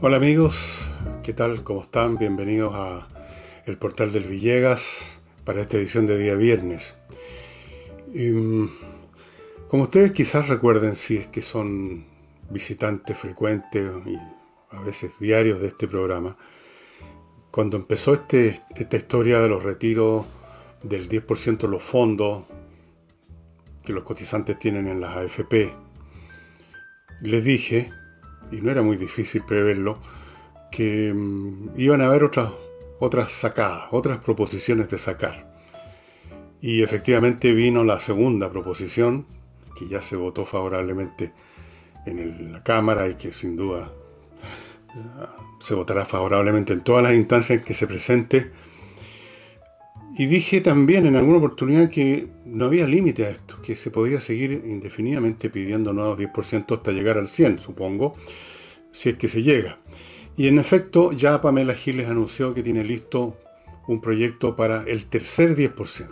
Hola amigos, ¿qué tal? ¿Cómo están? Bienvenidos a el portal del Villegas para esta edición de día viernes. Y, como ustedes quizás recuerden, si es que son visitantes frecuentes y a veces diarios de este programa, cuando empezó esta historia de los retiros del 10% de los fondos que los cotizantes tienen en las AFP, les dije, y no era muy difícil preverlo, que iban a haber otras sacadas, otras proposiciones de sacar. Y efectivamente vino la segunda proposición, que ya se votó favorablemente en la Cámara y que sin duda se votará favorablemente en todas las instancias en que se presente. Y dije también en alguna oportunidad que no había límite a esto, que se podía seguir indefinidamente pidiendo nuevos 10% hasta llegar al 100, supongo, si es que se llega. Y en efecto, ya Pamela Giles anunció que tiene listo un proyecto para el tercer 10%.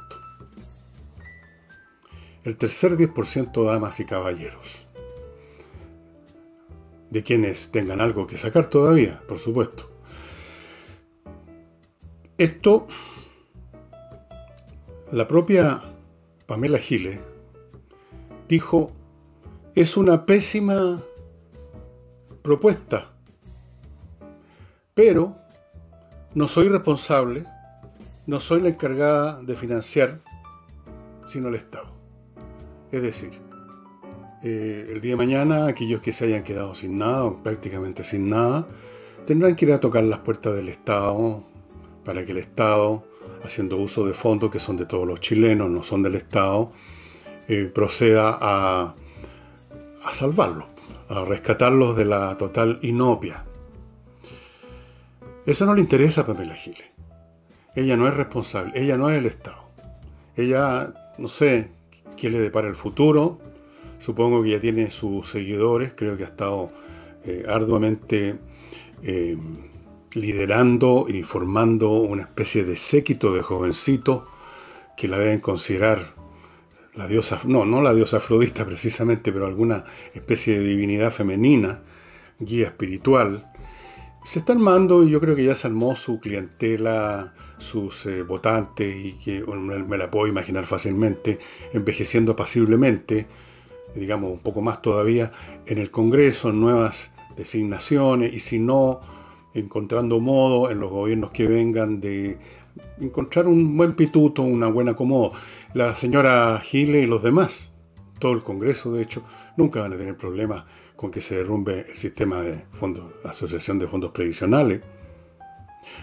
El tercer 10%, damas y caballeros. De quienes tengan algo que sacar todavía, por supuesto. Esto, la propia Pamela Giles dijo, es una pésima propuesta. Pero no soy responsable, no soy la encargada de financiar, sino el Estado. Es decir, el día de mañana aquellos que se hayan quedado sin nada o prácticamente sin nada, tendrán que ir a tocar las puertas del Estado para que el Estado, haciendo uso de fondos que son de todos los chilenos, no son del Estado, proceda a salvarlos, a rescatarlos de la total inopia. Eso no le interesa a Pamela Giles. Ella no es responsable, ella no es el Estado. Ella, no sé qué le depara el futuro. Supongo que ya tiene sus seguidores. Creo que ha estado arduamente liderando y formando una especie de séquito de jovencitos que la deben considerar la diosa, no la diosa Afrodita precisamente, pero alguna especie de divinidad femenina, guía espiritual. Se está armando y yo creo que ya se armó su clientela, sus votantes, y que me la puedo imaginar fácilmente, envejeciendo apaciblemente, digamos un poco más todavía, en el Congreso, en nuevas designaciones, y si no, encontrando modo en los gobiernos que vengan de encontrar un buen pituto, una buena acomodo. La señora Giles y los demás, todo el Congreso de hecho, nunca van a tener problemas con que se derrumbe el sistema de fondos, asociación de fondos previsionales.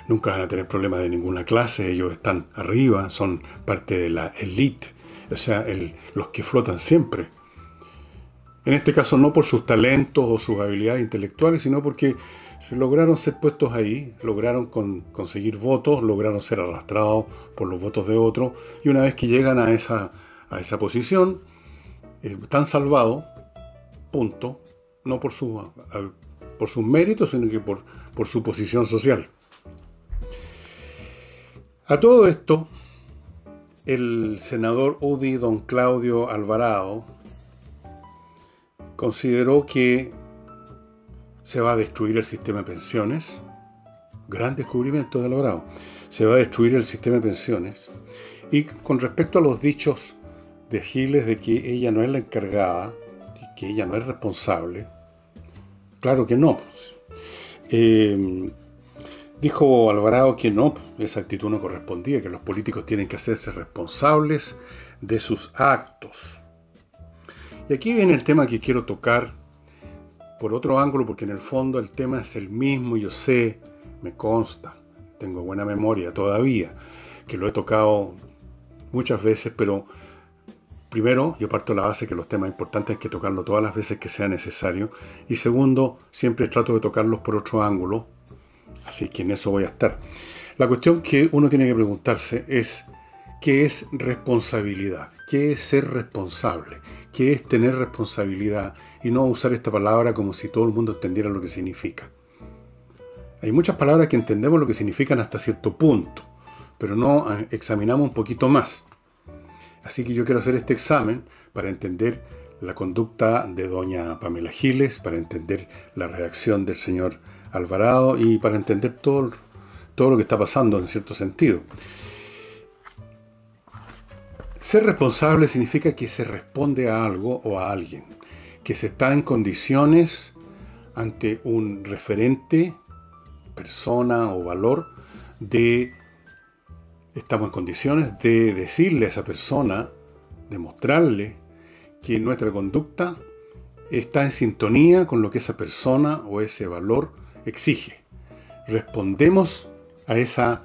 Nunca van a tener problemas de ninguna clase, ellos están arriba, son parte de la élite, o sea, los que flotan siempre. En este caso no por sus talentos o sus habilidades intelectuales, sino porque lograron ser puestos ahí, lograron conseguir votos, lograron ser arrastrados por los votos de otros, y una vez que llegan a esa posición, están salvados, punto. No por sus méritos, sino que por su posición social. A todo esto, el senador UDI, don Claudio Alvarado, consideró que se va a destruir el sistema de pensiones. Gran descubrimiento de Alvarado. Se va a destruir el sistema de pensiones. Y con respecto a los dichos de Giles de que ella no es la encargada, que ella no es responsable, claro que no. Dijo Alvarado que no, esa actitud no correspondía, que los políticos tienen que hacerse responsables de sus actos. Y aquí viene el tema que quiero tocar por otro ángulo, porque en el fondo el tema es el mismo, yo sé, me consta, tengo buena memoria todavía, que lo he tocado muchas veces, pero primero, yo parto de la base que los temas importantes hay que tocarlos todas las veces que sea necesario. Y segundo, siempre trato de tocarlos por otro ángulo. Así que en eso voy a estar. La cuestión que uno tiene que preguntarse es, ¿qué es responsabilidad? ¿Qué es ser responsable? ¿Qué es tener responsabilidad? Y no usar esta palabra como si todo el mundo entendiera lo que significa. Hay muchas palabras que entendemos lo que significan hasta cierto punto, pero no examinamos un poquito más. Así que yo quiero hacer este examen para entender la conducta de doña Pamela Giles, para entender la reacción del señor Alvarado y para entender todo lo que está pasando en cierto sentido. Ser responsable significa que se responde a algo o a alguien, que se está en condiciones ante un referente, persona o valor estamos en condiciones de decirle a esa persona, de mostrarle que nuestra conducta está en sintonía con lo que esa persona o ese valor exige. Respondemos a esa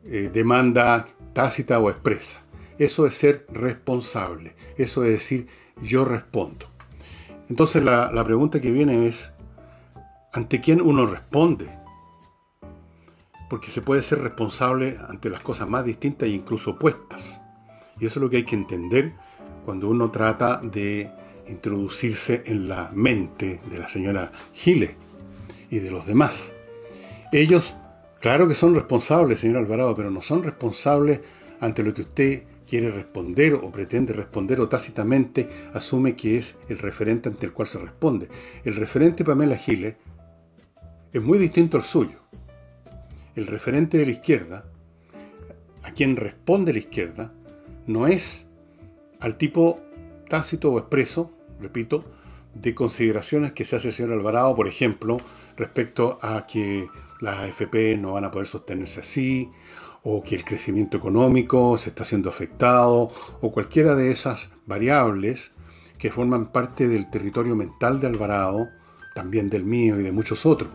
demanda tácita o expresa. Eso es ser responsable. Eso es decir, yo respondo. Entonces la pregunta que viene es, ¿ante quién uno responde? Porque se puede ser responsable ante las cosas más distintas e incluso opuestas. Y eso es lo que hay que entender cuando uno trata de introducirse en la mente de la señora Gile y de los demás. Ellos, claro que son responsables, señor Alvarado, pero no son responsables ante lo que usted quiere responder o pretende responder o tácitamente asume que es el referente ante el cual se responde. El referente Pamela Giles es muy distinto al suyo. El referente de la izquierda, a quien responde la izquierda, no es al tipo tácito o expreso, repito, de consideraciones que se hace el señor Alvarado, por ejemplo, respecto a que las AFP no van a poder sostenerse así, o que el crecimiento económico se está siendo afectado, o cualquiera de esas variables que forman parte del territorio mental de Alvarado, también del mío y de muchos otros.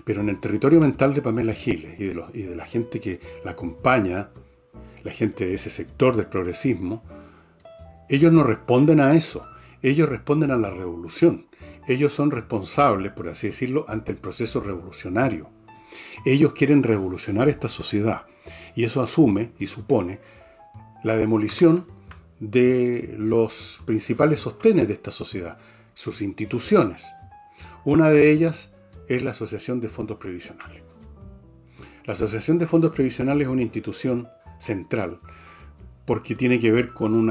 Pero en el territorio mental de Pamela Giles y de la gente que la acompaña, la gente de ese sector del progresismo, ellos no responden a eso. Ellos responden a la revolución. Ellos son responsables, por así decirlo, ante el proceso revolucionario. Ellos quieren revolucionar esta sociedad. Y eso asume y supone la demolición de los principales sostenes de esta sociedad, sus instituciones. Una de ellas es la Asociación de Fondos Previsionales. La Asociación de Fondos Previsionales es una institución central porque tiene que ver con un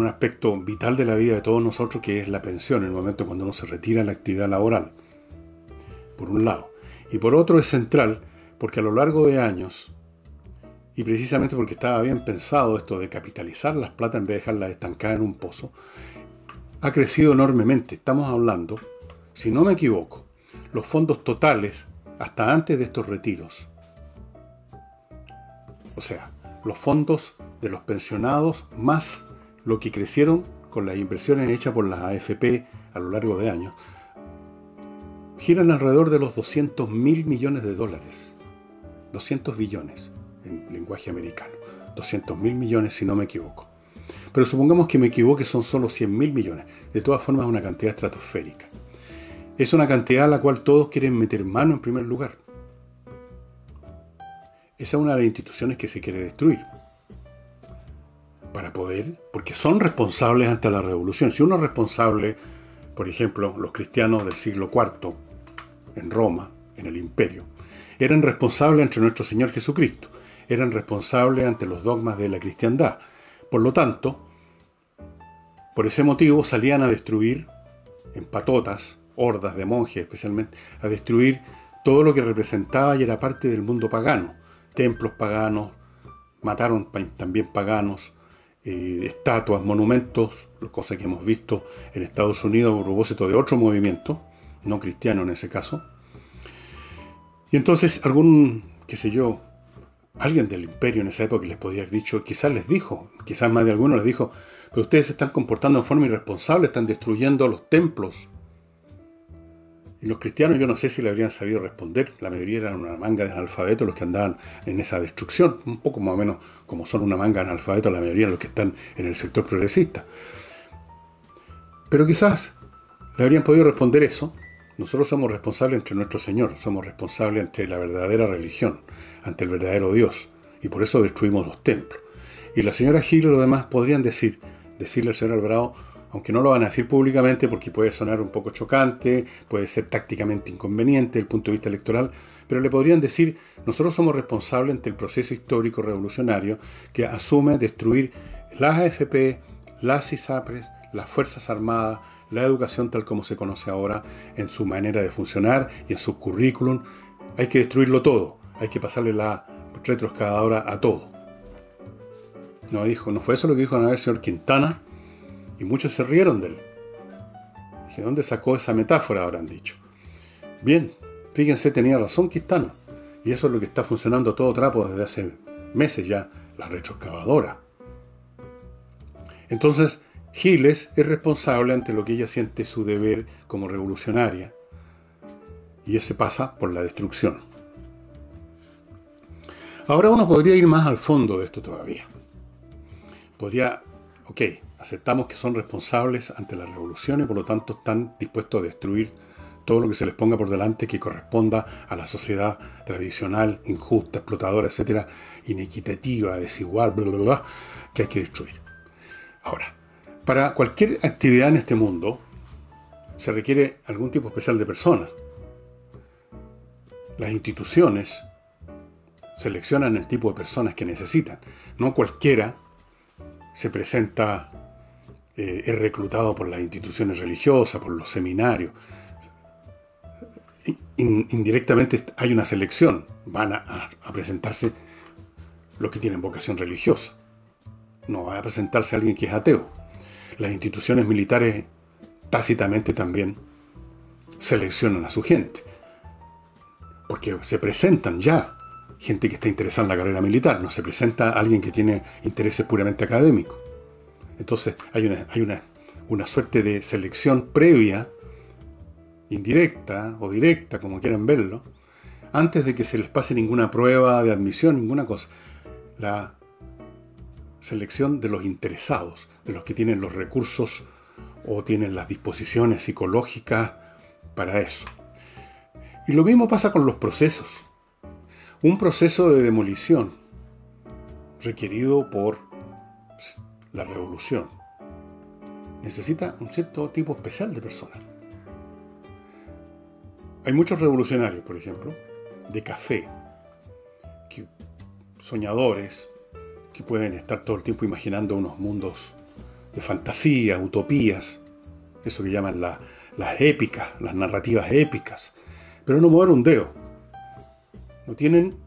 aspecto vital de la vida de todos nosotros, que es la pensión, en el momento cuando uno se retira de la actividad laboral, por un lado. Y por otro es central porque a lo largo de años, y precisamente porque estaba bien pensado esto de capitalizar las plata en vez de dejarlas estancadas en un pozo, ha crecido enormemente. Estamos hablando, si no me equivoco, los fondos totales hasta antes de estos retiros, o sea, los fondos de los pensionados más lo que crecieron con las inversiones hechas por las AFP a lo largo de años, giran alrededor de los 200.000 millones de dólares. 200 billones en lenguaje americano. 200.000 millones si no me equivoco. Pero supongamos que me equivoque, son solo 100.000 millones. De todas formas es una cantidad estratosférica. Es una cantidad a la cual todos quieren meter mano en primer lugar. Esa es una de las instituciones que se quiere destruir. Para poder, porque son responsables ante la revolución. Si uno es responsable, por ejemplo, los cristianos del siglo IV en Roma, en el imperio, eran responsables ante nuestro Señor Jesucristo, eran responsables ante los dogmas de la cristiandad. Por lo tanto, por ese motivo salían a destruir, en patotas, hordas de monjes especialmente, a destruir todo lo que representaba y era parte del mundo pagano. Templos paganos, mataron también paganos, estatuas, monumentos, cosa que hemos visto en Estados Unidos a propósito de otro movimiento, no cristiano en ese caso. Y entonces alguien del imperio en esa época les podría haber dicho, quizás les dijo, quizás más de alguno les dijo, pero ustedes se están comportando de forma irresponsable, están destruyendo los templos. Y los cristianos yo no sé si le habrían sabido responder, la mayoría eran una manga de analfabetos los que andaban en esa destrucción, un poco más o menos como son una manga de analfabetos la mayoría de los que están en el sector progresista. Pero quizás le habrían podido responder eso. Nosotros somos responsables ante nuestro Señor, somos responsables ante la verdadera religión, ante el verdadero Dios, y por eso destruimos los templos. Y la señora Gil y los demás podrían decirle al señor Alvarado, aunque no lo van a decir públicamente porque puede sonar un poco chocante, puede ser tácticamente inconveniente desde el punto de vista electoral, pero le podrían decir, nosotros somos responsables ante el proceso histórico revolucionario que asume destruir las AFP, las ISAPRES, las Fuerzas Armadas, la educación tal como se conoce ahora, en su manera de funcionar y en su currículum. Hay que destruirlo todo, hay que pasarle la retroexcavadora a todo. No fue eso lo que dijo una vez el señor Quintana, y muchos se rieron de él. Dije, ¿dónde sacó esa metáfora? Habrán dicho. Bien, fíjense, tenía razón Quintana. Y eso es lo que está funcionando a todo trapo desde hace meses ya, la retroexcavadora. Entonces, Giles es responsable ante lo que ella siente su deber como revolucionaria. Y ese pasa por la destrucción. Ahora uno podría ir más al fondo de esto todavía. Aceptamos que son responsables ante la revolución y por lo tanto están dispuestos a destruir todo lo que se les ponga por delante que corresponda a la sociedad tradicional, injusta, explotadora, etcétera, inequitativa, desigual, bla, bla, bla, que hay que destruir. Ahora, para cualquier actividad en este mundo se requiere algún tipo especial de persona. Las instituciones seleccionan el tipo de personas que necesitan. No cualquiera se presenta, es reclutado por las instituciones religiosas, por los seminarios. Indirectamente hay una selección. Van a presentarse los que tienen vocación religiosa. No va a presentarse alguien que es ateo. Las instituciones militares tácitamente también seleccionan a su gente. Porque se presentan ya gente que está interesada en la carrera militar. No se presenta a alguien que tiene intereses puramente académicos. Entonces hay una suerte de selección previa, indirecta o directa, como quieran verlo, antes de que se les pase ninguna prueba de admisión, ninguna cosa. La selección de los interesados, de los que tienen los recursos o tienen las disposiciones psicológicas para eso. Y lo mismo pasa con los procesos. Un proceso de demolición requerido por la revolución necesita un cierto tipo especial de personas. Hay muchos revolucionarios, por ejemplo, de café, soñadores, que pueden estar todo el tiempo imaginando unos mundos de fantasía, utopías, eso que llaman las épicas, las narrativas épicas, pero no mover un dedo. No tienen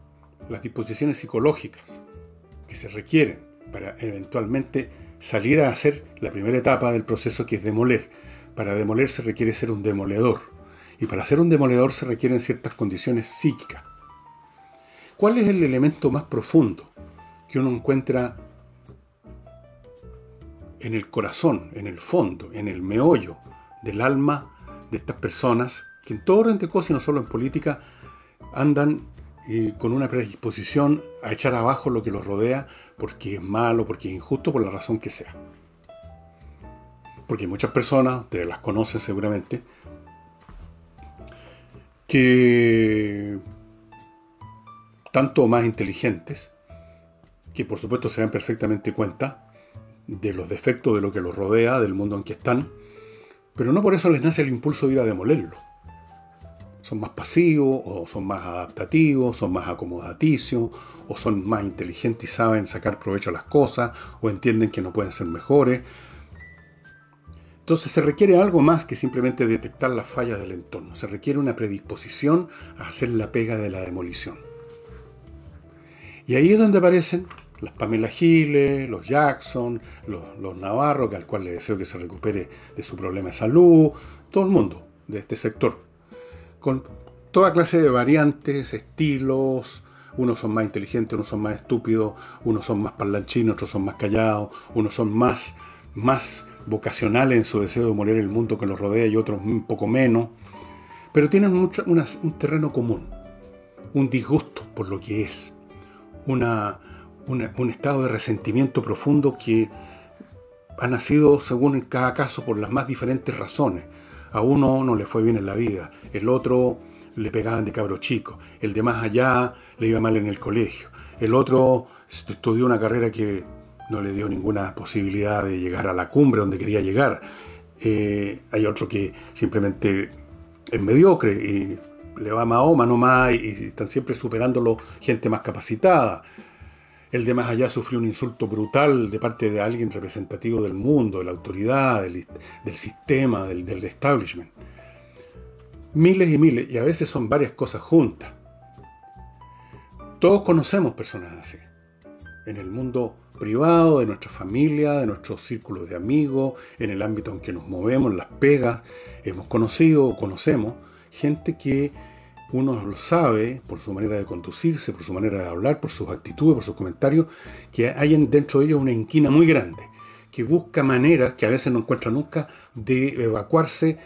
las disposiciones psicológicas que se requieren para eventualmente salir a hacer la primera etapa del proceso, que es demoler. Para demoler se requiere ser un demoledor. Y para ser un demoledor se requieren ciertas condiciones psíquicas. ¿Cuál es el elemento más profundo que uno encuentra en el corazón, en el fondo, en el meollo del alma de estas personas que en todo orden de cosas, y no solo en política, andan con una predisposición a echar abajo lo que los rodea porque es malo, porque es injusto, por la razón que sea? Porque hay muchas personas, ustedes las conocen seguramente, que tanto o más inteligentes, que por supuesto se dan perfectamente cuenta de los defectos de lo que los rodea, del mundo en que están, pero no por eso les nace el impulso de ir a demolerlo. Son más pasivos, o son más adaptativos, son más acomodaticios, o son más inteligentes y saben sacar provecho a las cosas, o entienden que no pueden ser mejores. Entonces se requiere algo más que simplemente detectar las fallas del entorno. Se requiere una predisposición a hacer la pega de la demolición. Y ahí es donde aparecen las Pamela Giles, los Jackson, los Navarro, que al cual le deseo que se recupere de su problema de salud, todo el mundo de este sector, con toda clase de variantes, estilos. Unos son más inteligentes, unos son más estúpidos, unos son más parlanchinos, otros son más callados, unos son más vocacionales en su deseo de moler el mundo que los rodea y otros un poco menos. Pero tienen un terreno común, un disgusto por lo que es, un estado de resentimiento profundo que ha nacido, según en cada caso, por las más diferentes razones. A uno no le fue bien en la vida, el otro le pegaban de cabro chico, el de más allá le iba mal en el colegio, el otro estudió una carrera que no le dio ninguna posibilidad de llegar a la cumbre donde quería llegar. Hay otro que simplemente es mediocre y le va Mahoma nomás y están siempre superándolo gente más capacitada. El de más allá sufrió un insulto brutal de parte de alguien representativo del mundo, de la autoridad, del sistema, del establishment. Miles y miles, y a veces son varias cosas juntas. Todos conocemos personas así. En el mundo privado, de nuestra familia, de nuestros círculos de amigos, en el ámbito en que nos movemos, en las pegas, hemos conocido o conocemos gente que uno lo sabe por su manera de conducirse, por su manera de hablar, por sus actitudes, por sus comentarios, que hay dentro de ellos una inquina muy grande, que busca maneras, que a veces no encuentra nunca, de evacuarse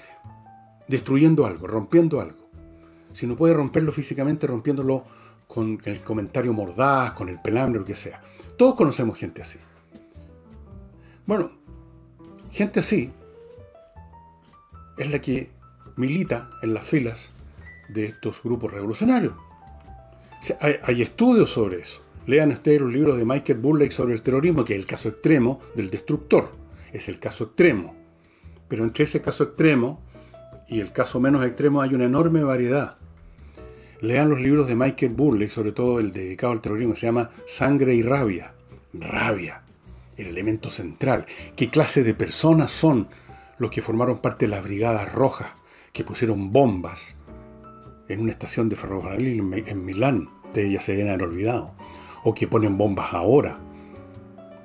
destruyendo algo, rompiendo algo. Si no puede romperlo físicamente, rompiéndolo con el comentario mordaz, con el pelambre, lo que sea. Todos conocemos gente así. Bueno, gente así es la que milita en las filas de estos grupos revolucionarios. O sea, hay estudios sobre eso. Lean ustedes los libros de Michael Burleigh sobre el terrorismo, que es el caso extremo del destructor. Es el caso extremo. Pero entre ese caso extremo y el caso menos extremo hay una enorme variedad. Lean los libros de Michael Burleigh, sobre todo el dedicado al terrorismo, que se llama Sangre y Rabia. Rabia, el elemento central. ¿Qué clase de personas son los que formaron parte de las Brigadas Rojas, que pusieron bombas en una estación de ferrocarril en Milán? Ustedes ya se deben haber olvidado. O que ponen bombas ahora,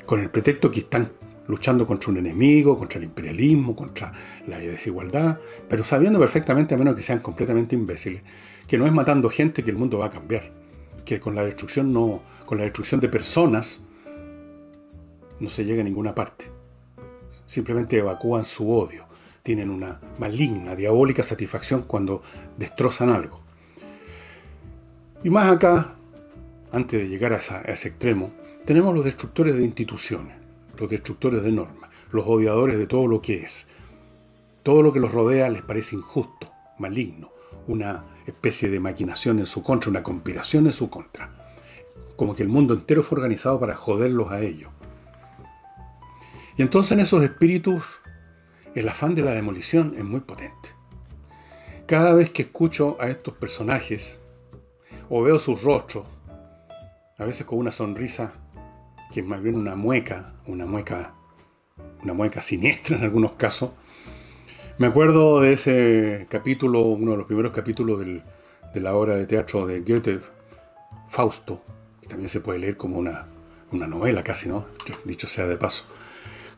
con el pretexto que están luchando contra un enemigo, contra el imperialismo, contra la desigualdad, pero sabiendo perfectamente, a menos que sean completamente imbéciles, que no es matando gente que el mundo va a cambiar, que con la destrucción de personas no se llega a ninguna parte. Simplemente evacúan su odio, tienen una maligna, diabólica satisfacción cuando destrozan algo. Y más acá, antes de llegar a ese extremo, tenemos los destructores de instituciones, los destructores de normas, los odiadores de todo lo que es. Todo lo que los rodea les parece injusto, maligno, una especie de maquinación en su contra, una conspiración en su contra. Como que el mundo entero fue organizado para joderlos a ellos. Y entonces en esos espíritus, el afán de la demolición es muy potente. Cada vez que escucho a estos personajes, o veo sus rostros, a veces con una sonrisa que es más bien una mueca siniestra en algunos casos. Me acuerdo de ese capítulo, uno de los primeros capítulos de la obra de teatro de Goethe, Fausto, que también se puede leer como una novela casi, ¿no? Dicho sea de paso.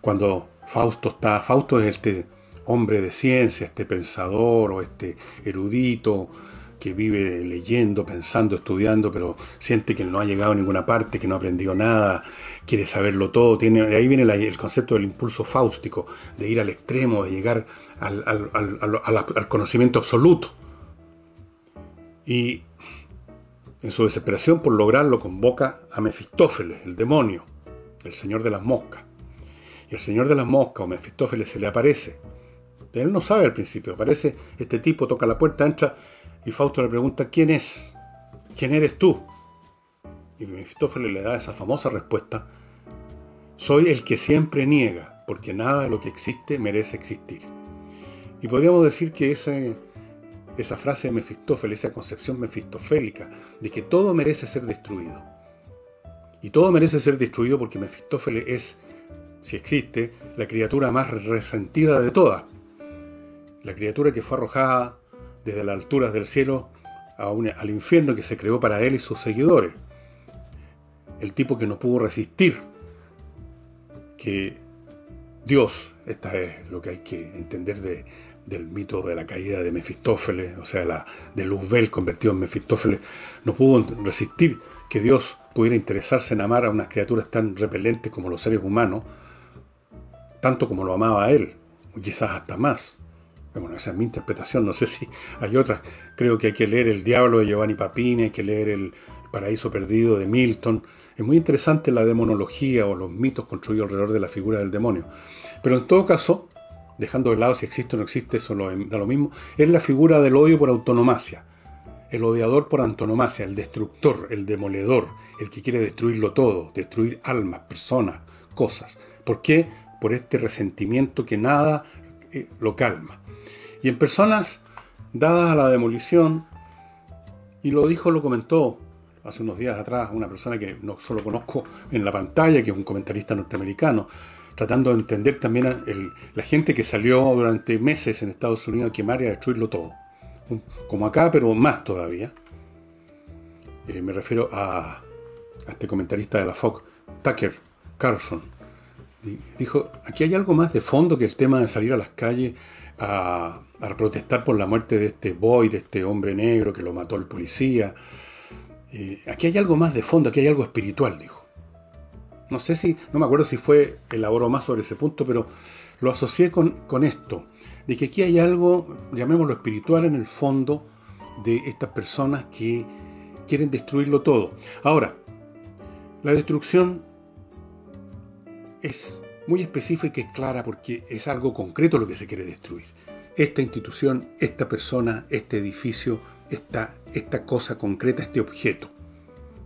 Cuando Fausto es este hombre de ciencia, este pensador o este erudito que vive leyendo, pensando, estudiando, pero siente que no ha llegado a ninguna parte, que no ha aprendido nada, quiere saberlo todo. De ahí viene el concepto del impulso fáustico, de ir al extremo, de llegar al conocimiento absoluto. Y en su desesperación por lograrlo convoca a Mefistófeles, el demonio, el señor de las moscas. Y el señor de las moscas o Mefistófeles se le aparece. Él no sabe al principio, aparece este tipo, toca la puerta, entra y Fausto le pregunta: ¿quién es? ¿Quién eres tú? Y Mefistófeles le da esa famosa respuesta: soy el que siempre niega, porque nada de lo que existe merece existir. Y podríamos decir que esa frase de Mefistófeles, esa concepción mefistofélica de que todo merece ser destruido. Y todo merece ser destruido porque Mefistófeles es, si existe, la criatura más resentida de todas. La criatura que fue arrojada desde las alturas del cielo al infierno que se creó para él y sus seguidores. El tipo que no pudo resistir que Dios, esta es lo que hay que entender del mito de la caída de Mefistófeles, o sea, de Luzbel convertido en Mefistófeles, no pudo resistir que Dios pudiera interesarse en amar a unas criaturas tan repelentes como los seres humanos, tanto como lo amaba a él, o quizás hasta más. Bueno, esa es mi interpretación, no sé si hay otras. Creo que hay que leer El Diablo de Giovanni Papini, hay que leer El Paraíso Perdido de Milton. Es muy interesante la demonología o los mitos construidos alrededor de la figura del demonio. Pero en todo caso, dejando de lado si existe o no existe, eso da lo mismo, es la figura del odio por autonomacia. El odiador por antonomasia, el destructor, el demoledor, el que quiere destruirlo todo, destruir almas, personas, cosas. ¿Por qué? Por este resentimiento que nada lo calma. Y en personas dadas a la demolición, y lo comentó hace unos días atrás una persona que no solo conozco en la pantalla, que es un comentarista norteamericano, tratando de entender también a la gente que salió durante meses en Estados Unidos a quemar y a destruirlo todo. Como acá, pero más todavía. Me refiero a este comentarista de la Fox, Tucker Carlson. Dijo, aquí hay algo más de fondo que el tema de salir a las calles a protestar por la muerte de este boy, de este hombre negro que lo mató el policía. Aquí hay algo más de fondo, aquí hay algo espiritual, dijo. No me acuerdo si elaboró más sobre ese punto, pero lo asocié con esto, de que aquí hay algo, llamémoslo espiritual, en el fondo de estas personas que quieren destruirlo todo. Ahora, la destrucción es muy específica y clara porque es algo concreto lo que se quiere destruir. Esta institución, esta persona, este edificio, esta cosa concreta, este objeto.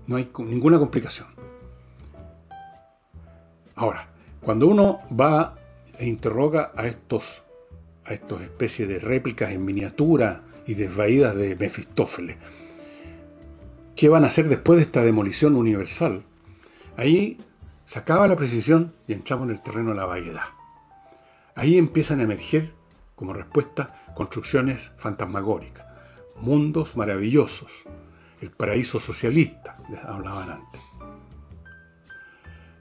No hay ninguna complicación. Ahora, cuando uno va e interroga a estos especies de réplicas en miniatura y desvaídas de Mefistófeles, ¿qué van a hacer después de esta demolición universal? Ahí se acaba la precisión y entramos en el terreno de la vaguedad. Ahí empiezan a emerger, como respuesta, construcciones fantasmagóricas, mundos maravillosos, el paraíso socialista, les hablaban antes,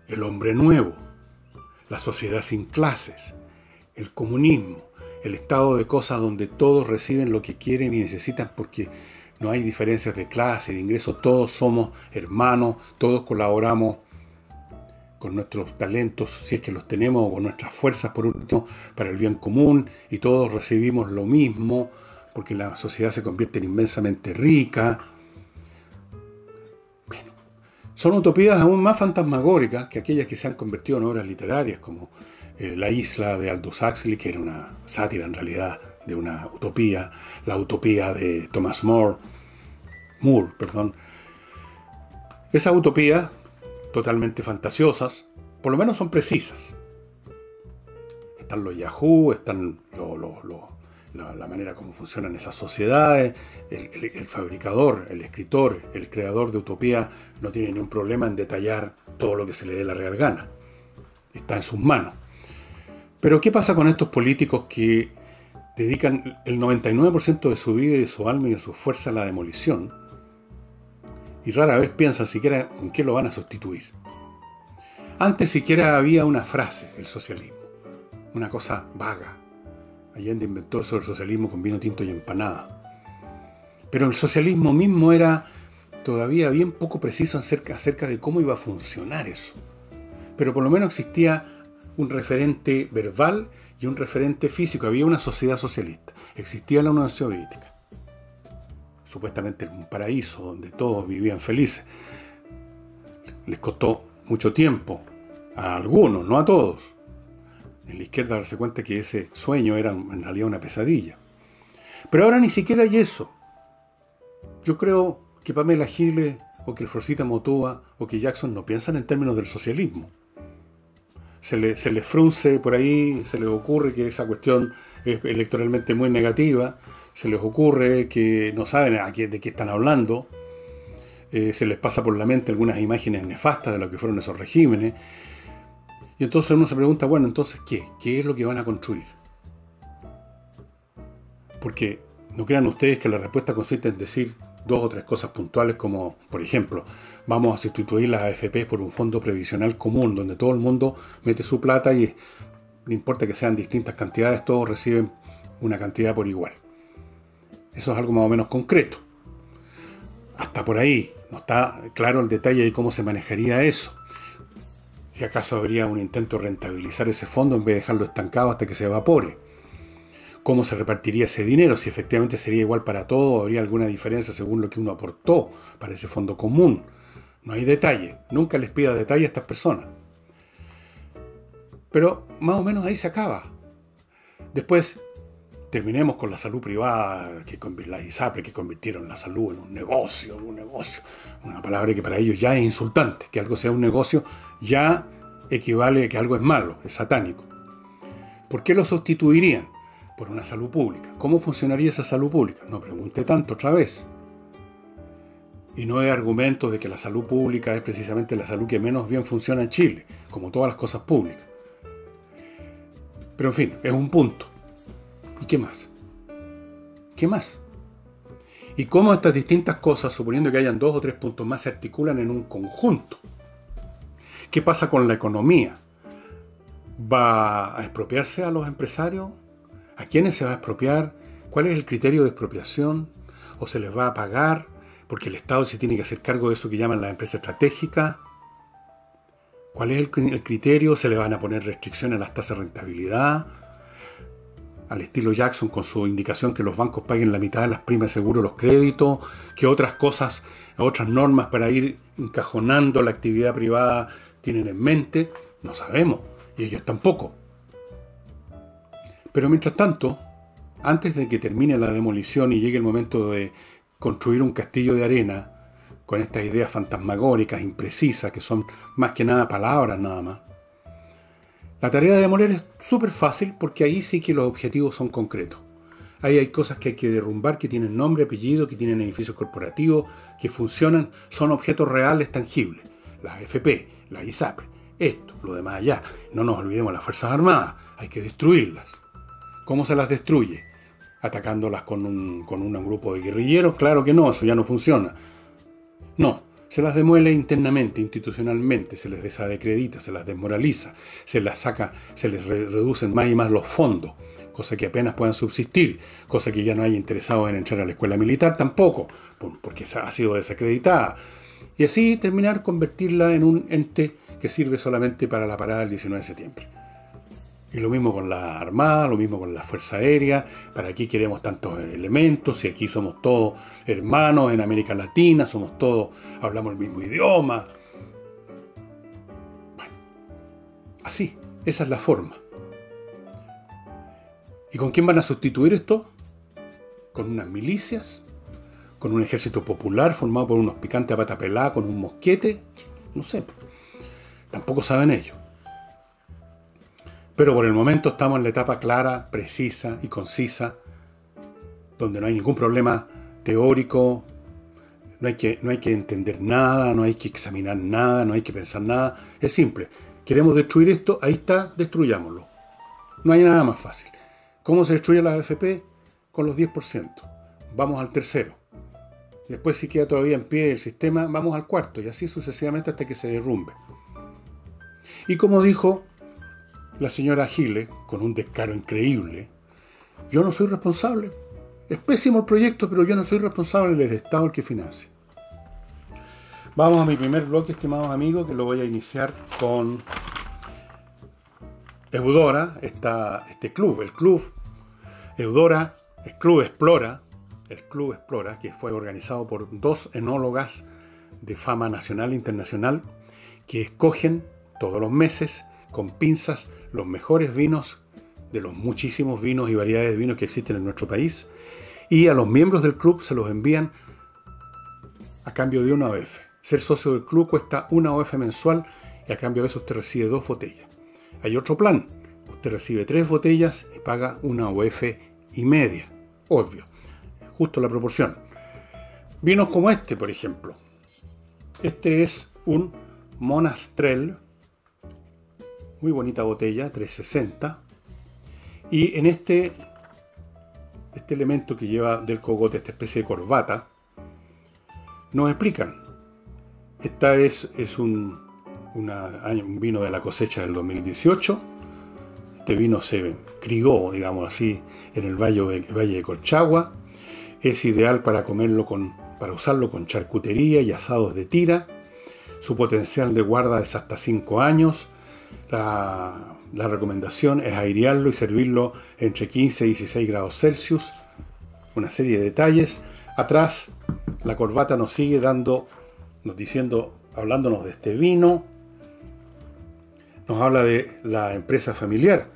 el hombre nuevo, la sociedad sin clases, el comunismo, el estado de cosas donde todos reciben lo que quieren y necesitan porque no hay diferencias de clase, de ingreso, todos somos hermanos, todos colaboramos con nuestros talentos, si es que los tenemos, o con nuestras fuerzas, por último, para el bien común, y todos recibimos lo mismo, porque la sociedad se convierte en inmensamente rica. Bueno, son utopías aún más fantasmagóricas que aquellas que se han convertido en obras literarias, como La isla de Aldous Huxley, que era una sátira en realidad de una utopía, la utopía de Thomas More. Esas utopías, totalmente fantasiosas, por lo menos son precisas. Están los Yahoo, están la manera como funcionan esas sociedades, el fabricador, el escritor, el creador de utopía no tiene ningún problema en detallar todo lo que se le dé la real gana. Está en sus manos. Pero ¿qué pasa con estos políticos que dedican el 99% de su vida y de su alma y de su fuerza a la demolición? Y rara vez piensan siquiera con qué lo van a sustituir. Antes siquiera había una frase, el socialismo, una cosa vaga. Allende inventó eso del socialismo con vino tinto y empanada. Pero el socialismo mismo era todavía bien poco preciso acerca de cómo iba a funcionar eso. Pero por lo menos existía un referente verbal y un referente físico. Había una sociedad socialista. Existía la Unión Soviética. Supuestamente un paraíso donde todos vivían felices. Les costó mucho tiempo a algunos, no a todos, en la izquierda darse cuenta que ese sueño era en realidad una pesadilla. Pero ahora ni siquiera hay eso. Yo creo que Pamela Giles o que el Frosita Motúa o que Jackson no piensan en términos del socialismo. Se les frunce por ahí, se les ocurre que esa cuestión es electoralmente muy negativa, se les ocurre que no saben de qué están hablando, se les pasa por la mente algunas imágenes nefastas de lo que fueron esos regímenes, y entonces uno se pregunta, bueno, entonces ¿qué? ¿Qué es lo que van a construir? Porque no crean ustedes que la respuesta consiste en decir dos o tres cosas puntuales como, por ejemplo, vamos a sustituir las AFP por un fondo previsional común donde todo el mundo mete su plata y no importa que sean distintas cantidades, todos reciben una cantidad por igual. Eso es algo más o menos concreto. Hasta por ahí no está claro el detalle de cómo se manejaría eso. Si acaso habría un intento de rentabilizar ese fondo en vez de dejarlo estancado hasta que se evapore. ¿Cómo se repartiría ese dinero? Si efectivamente sería igual para todos o habría alguna diferencia según lo que uno aportó para ese fondo común. No hay detalle. Nunca les pida detalle a estas personas. Pero más o menos ahí se acaba. Después terminemos con la salud privada, las ISAPRE que convirtieron la salud en un negocio. Una palabra que para ellos ya es insultante. Que algo sea un negocio ya equivale a que algo es malo, es satánico. ¿Por qué lo sustituirían? Por una salud pública. ¿Cómo funcionaría esa salud pública? No pregunte tanto otra vez. Y no hay argumentos de que la salud pública es precisamente la salud que menos bien funciona en Chile, como todas las cosas públicas. Pero en fin, es un punto. ¿Y qué más? ¿Qué más? Y cómo estas distintas cosas, suponiendo que hayan 2 o 3 puntos más, se articulan en un conjunto. ¿Qué pasa con la economía? ¿Va a expropiarse a los empresarios? ¿A quiénes se va a expropiar? ¿Cuál es el criterio de expropiación? ¿O se les va a pagar? Porque el Estado se tiene que hacer cargo de eso que llaman las empresas estratégicas. ¿Cuál es el criterio? ¿Se le van a poner restricciones a las tasas de rentabilidad? Al estilo Jackson, con su indicación que los bancos paguen la mitad de las primas de seguro, los créditos, que otras cosas, otras normas para ir encajonando la actividad privada tienen en mente. No sabemos, y ellos tampoco. Pero mientras tanto, antes de que termine la demolición y llegue el momento de construir un castillo de arena, con estas ideas fantasmagóricas, imprecisas, que son más que nada palabras nada más, la tarea de demoler es súper fácil porque ahí sí que los objetivos son concretos. Ahí hay cosas que hay que derrumbar, que tienen nombre, apellido, que tienen edificios corporativos, que funcionan, son objetos reales, tangibles. La AFP, la ISAPRE, esto, lo demás allá. No nos olvidemos las Fuerzas Armadas, hay que destruirlas. ¿Cómo se las destruye? ¿Atacándolas con un grupo de guerrilleros? Claro que no, eso ya no funciona. No, se las demuele internamente, institucionalmente, se les desacredita, se las desmoraliza, se las saca, se les reducen más y más los fondos, cosa que apenas puedan subsistir, cosa que ya no hay interesados en entrar a la escuela militar tampoco, porque ha sido desacreditada. Y así terminar convertirla en un ente que sirve solamente para la parada del 19 de septiembre. Y lo mismo con la Armada, lo mismo con la Fuerza Aérea. ¿Para qué queremos tantos elementos? Si aquí somos todos hermanos en América Latina, somos todos, hablamos el mismo idioma. Bueno, así, esa es la forma. ¿Y con quién van a sustituir esto? ¿Con unas milicias? ¿Con un ejército popular formado por unos picantes a pata pelada con un mosquete? No sé. Tampoco saben ellos. Pero por el momento estamos en la etapa clara, precisa y concisa, donde no hay ningún problema teórico, no hay que entender nada, no hay que examinar nada, no hay que pensar nada. Es simple. Queremos destruir esto, ahí está, destruyámoslo. No hay nada más fácil. ¿Cómo se destruye la AFP? Con los 10%. Vamos al tercero. Después, si queda todavía en pie el sistema, vamos al cuarto, y así sucesivamente hasta que se derrumbe. Y como dijo la señora Giles, con un descaro increíble, yo no soy responsable. Es pésimo el proyecto, pero yo no soy responsable del Estado el que financia. Vamos a mi primer bloque, estimados amigos, que lo voy a iniciar con Eudora, este club, el club Eudora, el Club Explora, que fue organizado por 2 enólogas de fama nacional e internacional, que escogen todos los meses con pinzas los mejores vinos de los muchísimos vinos y variedades de vinos que existen en nuestro país, y a los miembros del club se los envían a cambio de una OF. Ser socio del club cuesta una OF mensual y a cambio de eso usted recibe 2 botellas. Hay otro plan, usted recibe 3 botellas y paga una OF y media, obvio, justo la proporción. Vinos como este, por ejemplo. Este es un Monastrell, muy bonita botella, 360. Y en este elemento que lleva del cogote, esta especie de corbata, nos explican. Esta es un vino de la cosecha del 2018. Este vino se crió, digamos así, en el valle de Colchagua. Es ideal para para usarlo con charcutería y asados de tira. Su potencial de guarda es hasta 5 años. La recomendación es airearlo y servirlo entre 15 y 16 grados Celsius. Una serie de detalles. Atrás, la corbata nos sigue hablándonos de este vino. Nos habla de la empresa familiar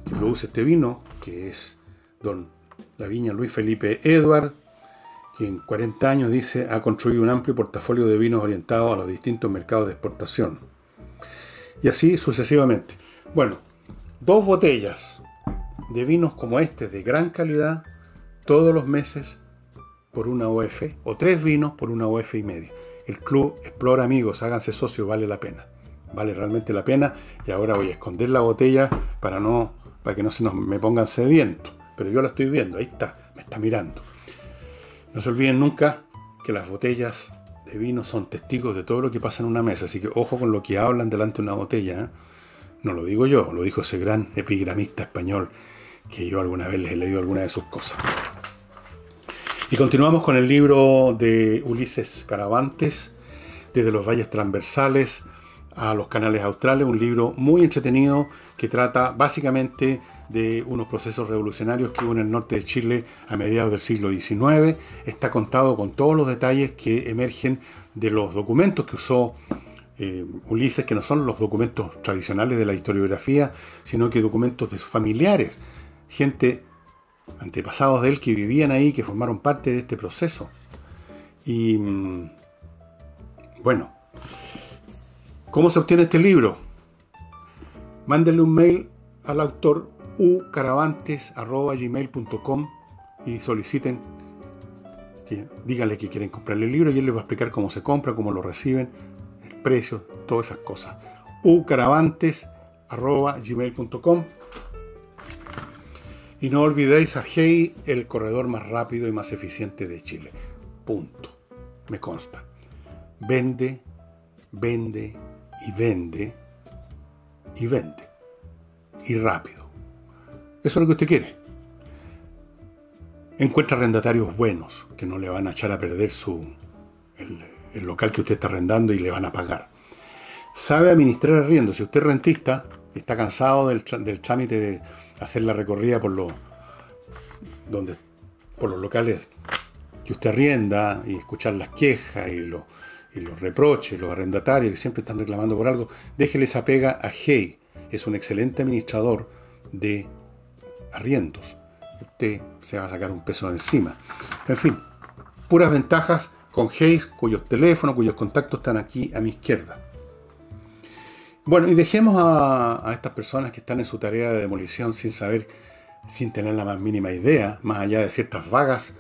que produce este vino, que es la viña Luis Felipe Edward, que en 40 años, dice, ha construido un amplio portafolio de vinos orientados a los distintos mercados de exportación. Y así sucesivamente. Bueno, 2 botellas de vinos como este, de gran calidad, todos los meses, por una UF, o 3 vinos por una UF y media. El Club Explora, amigos, háganse socios, vale la pena. Vale realmente la pena. Y ahora voy a esconder la botella para que no me pongan sediento. Pero yo la estoy viendo, ahí está, me está mirando. No se olviden nunca que las botellas de vino son testigos de todo lo que pasa en una mesa. Así que ojo con lo que hablan delante de una botella, ¿eh? No lo digo yo, lo dijo ese gran epigramista español que yo alguna vez les he leído alguna de sus cosas. Y continuamos con el libro de Ulises Caravantes, Desde los valles transversales a los canales australes, un libro muy entretenido que trata básicamente de unos procesos revolucionarios que hubo en el norte de Chile a mediados del siglo XIX. Está contado con todos los detalles que emergen de los documentos que usó Ulises, que no son los documentos tradicionales de la historiografía, sino que documentos de sus familiares, gente, antepasados de él que vivían ahí, que formaron parte de este proceso. Y bueno, ¿cómo se obtiene este libro? Mándenle un mail al autor ucaravantes@gmail.com y soliciten, díganle que quieren comprarle el libro y él les va a explicar cómo se compra, cómo lo reciben, el precio, todas esas cosas. ucaravantes@gmail.com. Y no olvidéis a Hey, el corredor más rápido y más eficiente de Chile. Punto. Me consta. Vende, vende y vende y vende. Y rápido. Eso es lo que usted quiere. Encuentra arrendatarios buenos que no le van a echar a perder el local que usted está arrendando y le van a pagar. Sabe administrar arriendo. Si usted es rentista y está cansado del trámite de hacer la recorrida por los locales que usted arrienda y escuchar las quejas y los reproches, los arrendatarios que siempre están reclamando por algo, déjele esa pega a Hey. Es un excelente administrador de arriendos. Usted se va a sacar un peso de encima. En fin, puras ventajas con Hey, cuyos teléfonos, cuyos contactos están aquí a mi izquierda. Bueno, y dejemos a estas personas que están en su tarea de demolición sin saber, sin tener la más mínima idea, más allá de ciertas vagas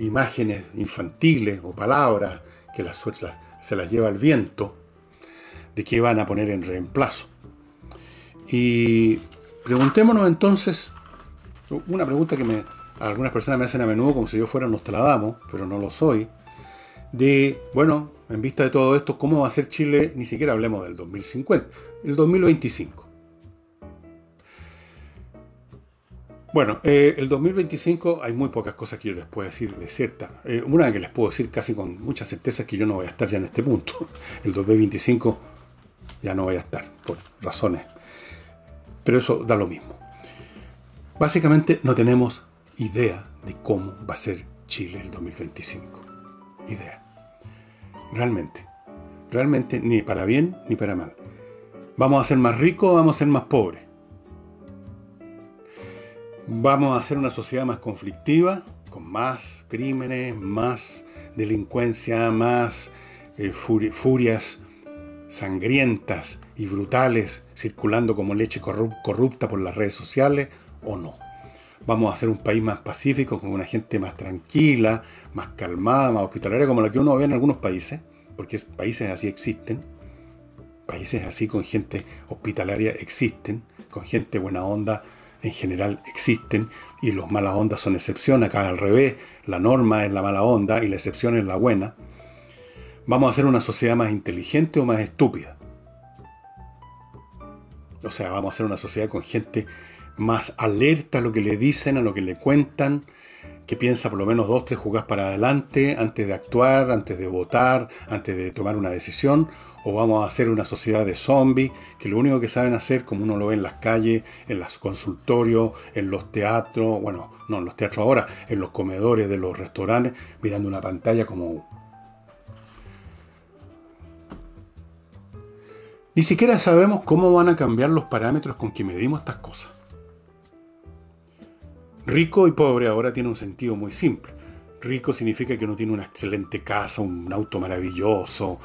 imágenes infantiles o palabras que se las lleva el viento, de qué van a poner en reemplazo. Y preguntémonos entonces, una pregunta que algunas personas me hacen a menudo como si yo fuera Nostradamus, pero no lo soy, de, bueno, en vista de todo esto, ¿cómo va a ser Chile? Ni siquiera hablemos del 2050, el 2025. Bueno, el 2025 hay muy pocas cosas que yo les puedo decir de cierta. Una que les puedo decir casi con mucha certeza es que yo no voy a estar ya en este punto. El 2025 ya no voy a estar, por razones. Pero eso da lo mismo. Básicamente no tenemos idea de cómo va a ser Chile el 2025. Idea. Realmente, ni para bien ni para mal. ¿Vamos a ser más ricos o vamos a ser más pobres? ¿Vamos a ser una sociedad más conflictiva, con más crímenes, más delincuencia, más furias sangrientas y brutales circulando como leche corrupta por las redes sociales, o no? ¿Vamos a ser un país más pacífico, con una gente más tranquila, más calmada, más hospitalaria, como la que uno ve en algunos países? Porque países así existen, países así con gente hospitalaria existen, con gente buena onda en general existen, y los malas ondas son excepción. Acá al revés, la norma es la mala onda y la excepción es la buena. ¿Vamos a ser una sociedad más inteligente o más estúpida? O sea, vamos a ser una sociedad con gente más alerta a lo que le dicen, a lo que le cuentan, que piensa por lo menos 2, 3 jugadas para adelante antes de actuar, antes de votar, antes de tomar una decisión. ¿O vamos a ser una sociedad de zombies que lo único que saben hacer, como uno lo ve en las calles, en los consultorios, en los teatros, bueno, no en los teatros ahora, en los comedores de los restaurantes, mirando una pantalla como... Ni siquiera sabemos cómo van a cambiar los parámetros con que medimos estas cosas. Rico y pobre ahora tiene un sentido muy simple. Rico significa que uno tiene una excelente casa, un auto maravilloso,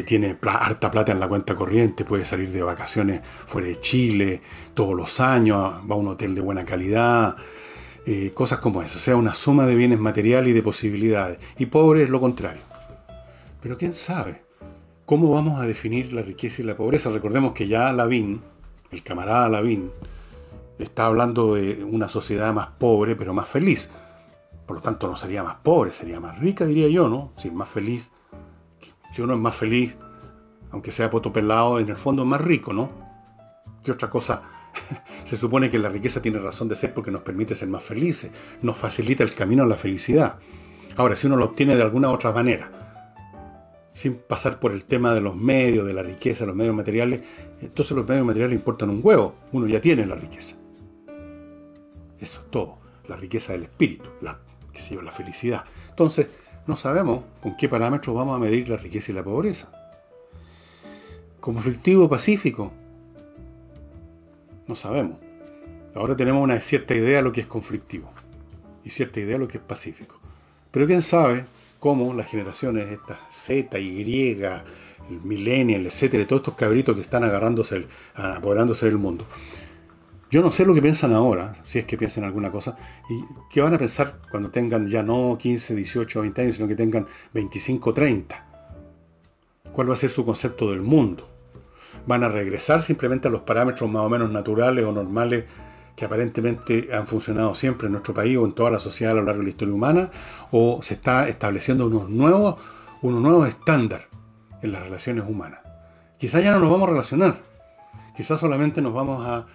tiene harta plata en la cuenta corriente, puede salir de vacaciones fuera de Chile todos los años, va a un hotel de buena calidad, cosas como eso, o sea, una suma de bienes materiales y de posibilidades. Y pobre es lo contrario. Pero quién sabe, ¿cómo vamos a definir la riqueza y la pobreza? Recordemos que ya Lavín, el camarada Lavín, está hablando de una sociedad más pobre, pero más feliz. Por lo tanto, no sería más pobre, sería más rica, diría yo, ¿no? Si es más feliz. Si uno es más feliz, aunque sea poto pelado, en el fondo es más rico, ¿no? ¿Qué otra cosa? Se supone que la riqueza tiene razón de ser porque nos permite ser más felices, nos facilita el camino a la felicidad. Ahora, si uno lo obtiene de alguna otra manera, sin pasar por el tema de los medios, de la riqueza, los medios materiales, entonces los medios materiales importan un huevo, uno ya tiene la riqueza. Eso es todo, la riqueza del espíritu, la felicidad. Entonces, no sabemos con qué parámetros vamos a medir la riqueza y la pobreza. Conflictivo o pacífico, no sabemos. Ahora tenemos una cierta idea de lo que es conflictivo y cierta idea de lo que es pacífico. Pero quién sabe cómo las generaciones, estas Z, Y, el millennial, etcétera, todos estos cabritos que están apoderándose del mundo. Yo no sé lo que piensan ahora, si es que piensan alguna cosa, y qué van a pensar cuando tengan ya no 15, 18, 20 años, sino que tengan 25, 30. ¿Cuál va a ser su concepto del mundo? ¿Van a regresar simplemente a los parámetros más o menos naturales o normales que aparentemente han funcionado siempre en nuestro país o en toda la sociedad a lo largo de la historia humana? ¿O se está estableciendo unos nuevos estándares en las relaciones humanas? Quizás ya no nos vamos a relacionar. Quizás solamente nos vamos a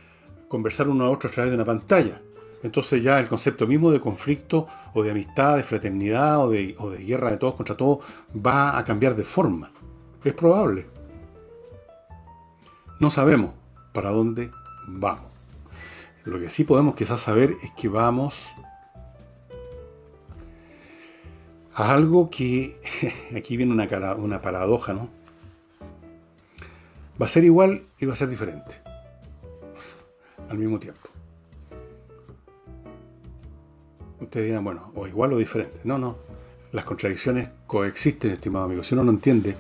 conversar uno a otro a través de una pantalla. Entonces ya el concepto mismo de conflicto o de amistad, de fraternidad o de guerra de todos contra todos va a cambiar de forma. Es probable. No sabemos para dónde vamos. Lo que sí podemos quizás saber es que vamos a algo que, aquí viene una paradoja, ¿no? Va a ser igual y va a ser diferente al mismo tiempo. Ustedes dirán, bueno, o igual o diferente. No. Las contradicciones coexisten, estimado amigo. Si uno no entiende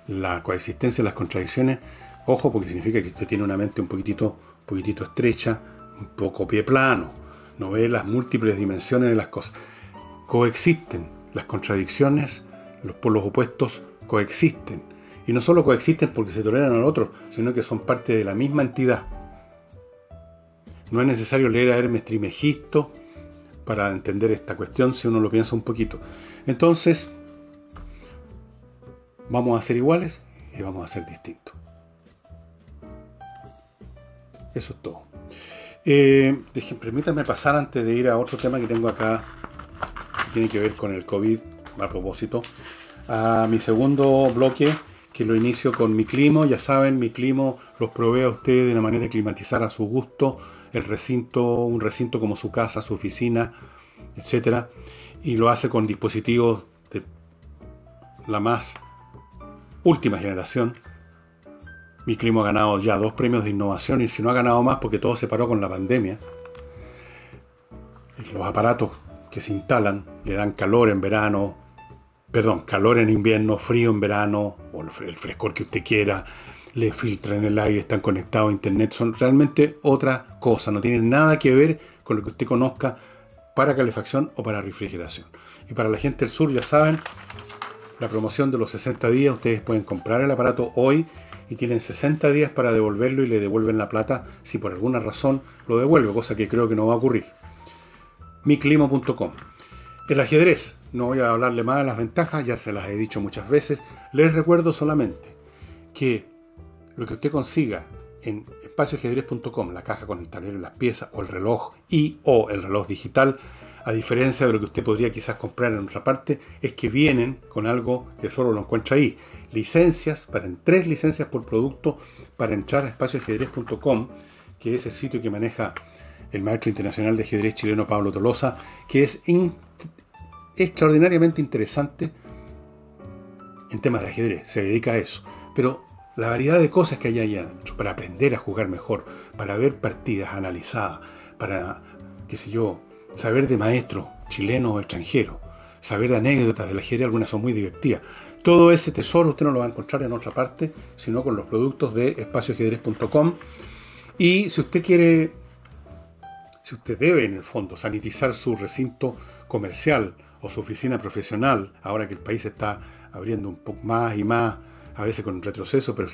la coexistencia de las contradicciones, ojo, porque significa que usted tiene una mente un poquitito estrecha, un poco pie plano, no ve las múltiples dimensiones de las cosas. Coexisten las contradicciones, los polos opuestos coexisten. Y no solo coexisten porque se toleran al otro, sino que son parte de la misma entidad. No es necesario leer a Hermes Trismegisto para entender esta cuestión si uno lo piensa un poquito. Entonces, vamos a ser iguales y vamos a ser distintos. Eso es todo. Permítanme pasar antes de ir a otro tema que tengo acá, que tiene que ver con el COVID, a propósito, a mi segundo bloque, que lo inicio con Miclimo. Ya saben, Miclimo los provee a ustedes de una manera de climatizar a su gusto el recinto, un recinto como su casa, su oficina, etcétera, y lo hace con dispositivos de la más última generación. Miclimo ha ganado ya 2 premios de innovación, y si no ha ganado más porque todo se paró con la pandemia. Los aparatos que se instalan le dan calor en verano, calor en invierno, frío en verano, o el frescor que usted quiera, le filtran el aire, están conectados a internet, son realmente otra cosa, no tienen nada que ver con lo que usted conozca para calefacción o para refrigeración. Y para la gente del sur, ya saben, la promoción de los 60 días, ustedes pueden comprar el aparato hoy y tienen 60 días para devolverlo, y le devuelven la plata si por alguna razón lo devuelve, cosa que creo que no va a ocurrir. miclimo.com. El ajedrez, no voy a hablarle más de las ventajas, ya se las he dicho muchas veces. Les recuerdo solamente que lo que usted consiga en espacioajedrez.com, la caja con el tablero y las piezas, o el reloj o el reloj digital, a diferencia de lo que usted podría quizás comprar en otra parte, es que vienen con algo que solo lo encuentra ahí. Licencias, 3 licencias por producto para entrar a espacioajedrez.com, que es el sitio que maneja el maestro internacional de ajedrez chileno Pablo Tolosa, que es extraordinariamente interesante en temas de ajedrez, se dedica a eso. Pero la variedad de cosas que hay allá adentro para aprender a jugar mejor, para ver partidas analizadas, para, saber de maestros chilenos o extranjeros, saber de anécdotas del ajedrez, algunas son muy divertidas. Todo ese tesoro usted no lo va a encontrar en otra parte, sino con los productos de espacioajedrez.com. Y si usted si usted debe en el fondo sanitizar su recinto comercial o su oficina profesional, ahora que el país está abriendo un poco más y más, a veces con retroceso, pero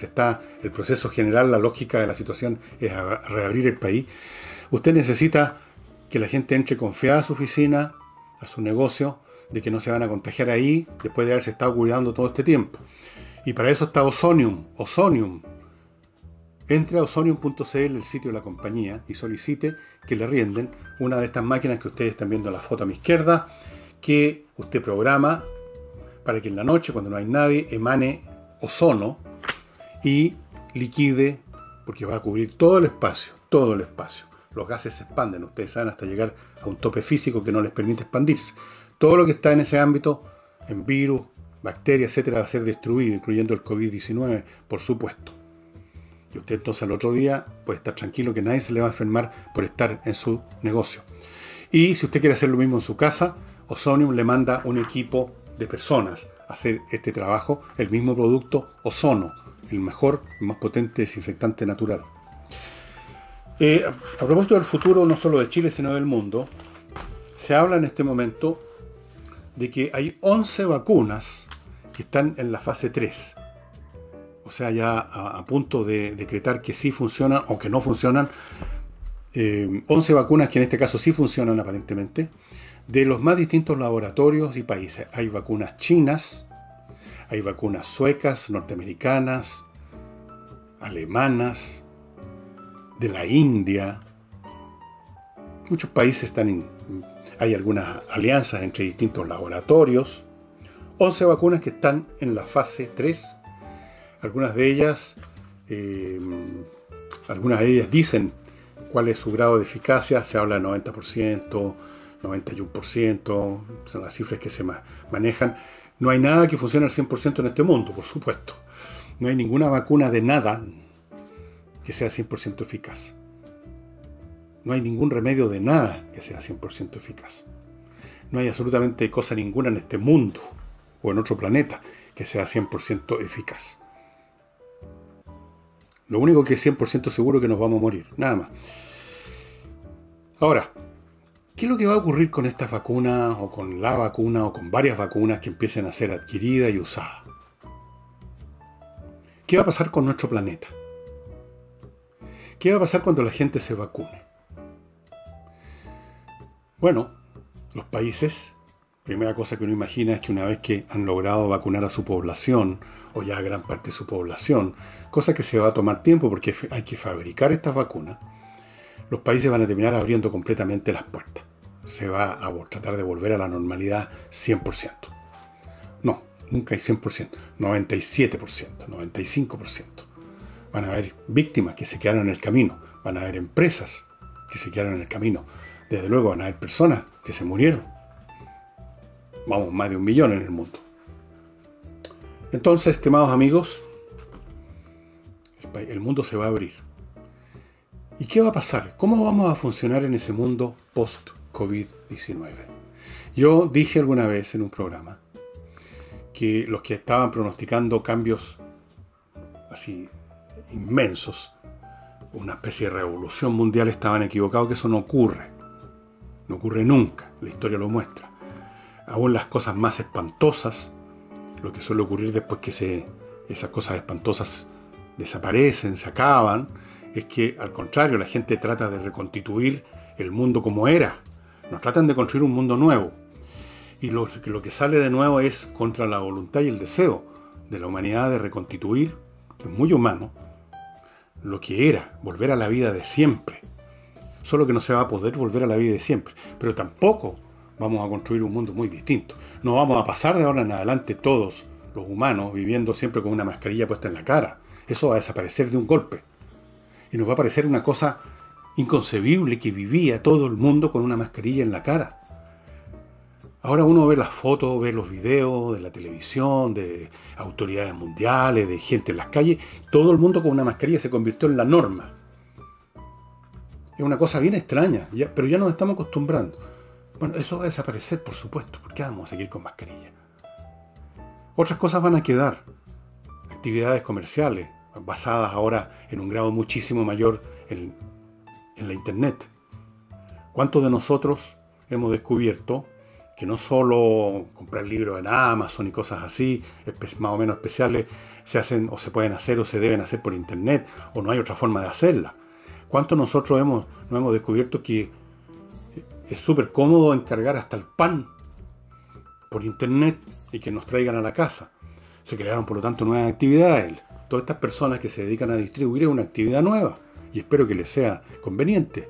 el proceso general, la lógica de la situación es reabrir el país, usted necesita que la gente entre confiada a su oficina, a su negocio, de que no se van a contagiar ahí después de haberse estado cuidando todo este tiempo. Y para eso está Ozonium. Entre a ozonium.cl, el sitio de la compañía, y solicite que le rienden una de estas máquinas que ustedes están viendo en la foto a mi izquierda, que usted programa para que en la noche, cuando no hay nadie, emane ozono y liquide, porque va a cubrir todo el espacio, todo el espacio. Los gases se expanden, ustedes saben, hasta llegar a un tope físico que no les permite expandirse. Todo lo que está en ese ámbito, en virus, bacterias, etcétera, va a ser destruido, incluyendo el COVID-19, por supuesto. Y usted entonces al otro día puede estar tranquilo que nadie se le va a enfermar por estar en su negocio. Y si usted quiere hacer lo mismo en su casa, Ozonium le manda un equipo de personas a hacer este trabajo, el mismo producto Ozono, el mejor, el más potente desinfectante natural. A propósito del futuro, no solo de Chile, sino del mundo, se habla en este momento de que hay 11 vacunas que están en la fase 3. O sea, ya a punto de decretar que sí funcionan o que no funcionan. 11 vacunas que en este caso sí funcionan aparentemente, de los más distintos laboratorios y países. Hay vacunas chinas, hay vacunas suecas, norteamericanas, alemanas, de la India. Muchos países están hay algunas alianzas entre distintos laboratorios. 11 vacunas que están en la fase 3. Algunas de ellas dicen cuál es su grado de eficacia. Se habla de 90%, 91%, son las cifras que se manejan. No hay nada que funcione al 100% en este mundo, por supuesto. No hay ninguna vacuna de nada que sea 100% eficaz. No hay ningún remedio de nada que sea 100% eficaz. No hay absolutamente cosa ninguna en este mundo o en otro planeta que sea 100% eficaz. Lo único que es 100% seguro es que nos vamos a morir, nada más. Ahora, ¿qué es lo que va a ocurrir con estas vacunas o con la vacuna o con varias vacunas que empiecen a ser adquiridas y usadas? ¿Qué va a pasar con nuestro planeta? ¿Qué va a pasar cuando la gente se vacune? Bueno, los países, primera cosa que uno imagina es que una vez que han logrado vacunar a su población, o ya a gran parte de su población, cosa que se va a tomar tiempo porque hay que fabricar estas vacunas, los países van a terminar abriendo completamente las puertas. Se va a tratar de volver a la normalidad 100%. No, nunca hay 100%, 97%, 95%. Van a haber víctimas que se quedaron en el camino, van a haber empresas que se quedaron en el camino. Desde luego van a haber personas que se murieron. Vamos, más de 1 millón en el mundo. Entonces, estimados amigos, el mundo se va a abrir. ¿Y qué va a pasar? ¿Cómo vamos a funcionar en ese mundo post-COVID-19? Yo dije alguna vez en un programa que los que estaban pronosticando cambios así inmensos, una especie de revolución mundial, estaban equivocados, que eso no ocurre. No ocurre nunca, la historia lo muestra. Aún las cosas más espantosas, lo que suele ocurrir después que esas cosas espantosas desaparecen, se acaban, es que al contrario, la gente trata de reconstituir el mundo como era. No tratan de construir un mundo nuevo. Y lo que sale de nuevo es contra la voluntad y el deseo de la humanidad de reconstituir, que es muy humano, lo que era, volver a la vida de siempre. Solo que no se va a poder volver a la vida de siempre. Pero tampoco vamos a construir un mundo muy distinto. No vamos a pasar de ahora en adelante todos los humanos viviendo siempre con una mascarilla puesta en la cara. Eso va a desaparecer de un golpe. Y nos va a parecer una cosa inconcebible que vivía todo el mundo con una mascarilla en la cara. Ahora uno ve las fotos, ve los videos de la televisión, de autoridades mundiales, de gente en las calles. Todo el mundo con una mascarilla se convirtió en la norma. Es una cosa bien extraña, pero ya nos estamos acostumbrando. Bueno, eso va a desaparecer, por supuesto. ¿Por qué vamos a seguir con mascarilla? Otras cosas van a quedar. Actividades comerciales, basadas ahora en un grado muchísimo mayor en la Internet. ¿Cuántos de nosotros hemos descubierto que no solo comprar libros en Amazon y cosas así, más o menos especiales, se hacen o se pueden hacer o se deben hacer por internet, o no hay otra forma de hacerla? ¿Cuántos nosotros no hemos descubierto que es súper cómodo encargar hasta el pan por internet y que nos traigan a la casa? Se crearon, por lo tanto, nuevas actividades. Todas estas personas que se dedican a distribuir es una actividad nueva y espero que les sea conveniente.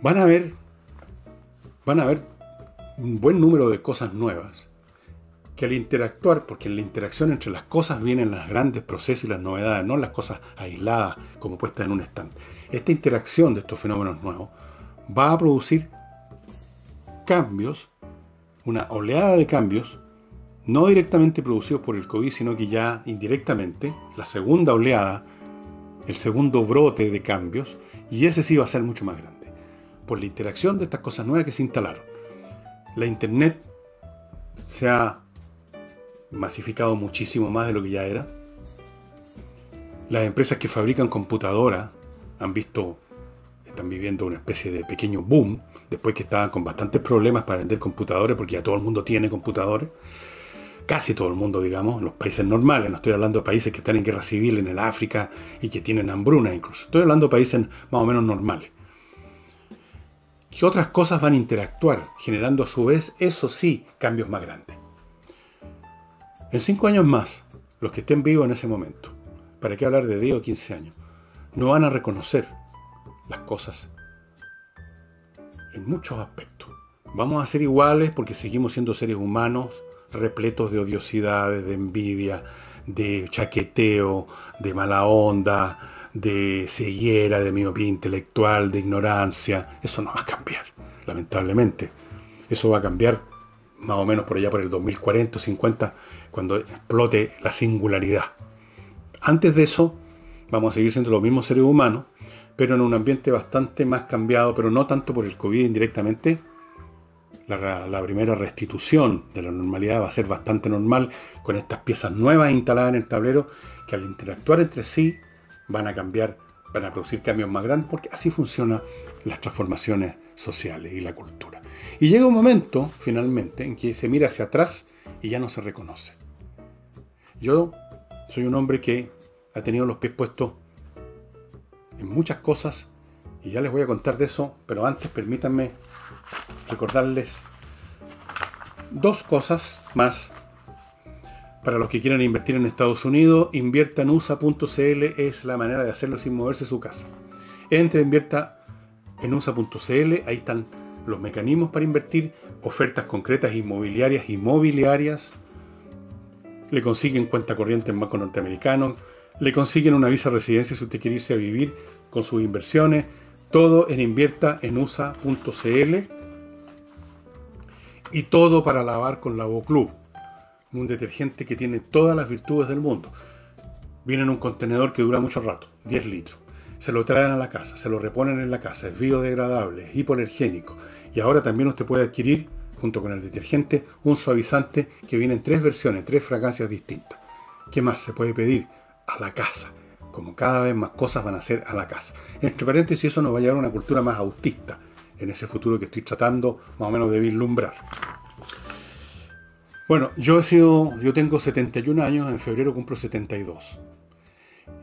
Van a ver un buen número de cosas nuevas que al interactuar, porque en la interacción entre las cosas vienen los grandes procesos y las novedades, no las cosas aisladas como puestas en un stand. Esta interacción de estos fenómenos nuevos va a producir cambios, una oleada de cambios, no directamente producidos por el COVID, sino que ya indirectamente, la segunda oleada, el segundo brote de cambios, y ese sí va a ser mucho más grande, por la interacción de estas cosas nuevas que se instalaron. La Internet se ha masificado muchísimo más de lo que ya era. Las empresas que fabrican computadoras están viviendo una especie de pequeño boom, después que estaban con bastantes problemas para vender computadores, porque ya todo el mundo tiene computadores. Casi todo el mundo, digamos, en los países normales. No estoy hablando de países que están en guerra civil en el África y que tienen hambruna incluso. Estoy hablando de países más o menos normales. ¿Qué otras cosas van a interactuar, generando a su vez, eso sí, cambios más grandes? En 5 años más, los que estén vivos en ese momento, ¿para qué hablar de 10 o 15 años? No van a reconocer las cosas en muchos aspectos. Vamos a ser iguales porque seguimos siendo seres humanos, repletos de odiosidades, de envidia, de chaqueteo, de mala onda, de ceguera, de miopía intelectual, de ignorancia. Eso no va a cambiar, lamentablemente. Eso va a cambiar más o menos por allá por el 2040 o 50, cuando explote la singularidad. Antes de eso, vamos a seguir siendo los mismos seres humanos, pero en un ambiente bastante más cambiado, pero no tanto por el COVID indirectamente. La primera restitución de la normalidad va a ser bastante normal con estas piezas nuevas instaladas en el tablero que al interactuar entre sí van a cambiar, van a producir cambios más grandes, porque así funcionan las transformaciones sociales y la cultura. Y llega un momento, finalmente, en que se mira hacia atrás y ya no se reconoce. Yo soy un hombre que ha tenido los pies puestos en muchas cosas y ya les voy a contar de eso, pero antes permítanme recordarles 2 cosas más. Para los que quieran invertir en Estados Unidos, invierta en USA.cl, es la manera de hacerlo sin moverse de su casa. Entre, invierta en USA.cl, ahí están los mecanismos para invertir, ofertas concretas inmobiliarias, le consiguen cuenta corriente en bancos norteamericanos, le consiguen una visa de residencia si usted quiere irse a vivir con sus inversiones, todo en invierta en USA.cl. Y todo para lavar con Lavoclub, un detergente que tiene todas las virtudes del mundo. Viene en un contenedor que dura mucho rato, 10 litros. Se lo traen a la casa, se lo reponen en la casa, es biodegradable, es hipoalergénico. Y ahora también usted puede adquirir, junto con el detergente, un suavizante que viene en 3 versiones, 3 fragancias distintas. ¿Qué más se puede pedir? A la casa. Como cada vez más cosas van a ser a la casa. Entre paréntesis, eso nos va a llevar a una cultura más autista, en ese futuro que estoy tratando más o menos de vislumbrar. Bueno, yo tengo 71 años, en febrero cumplo 72.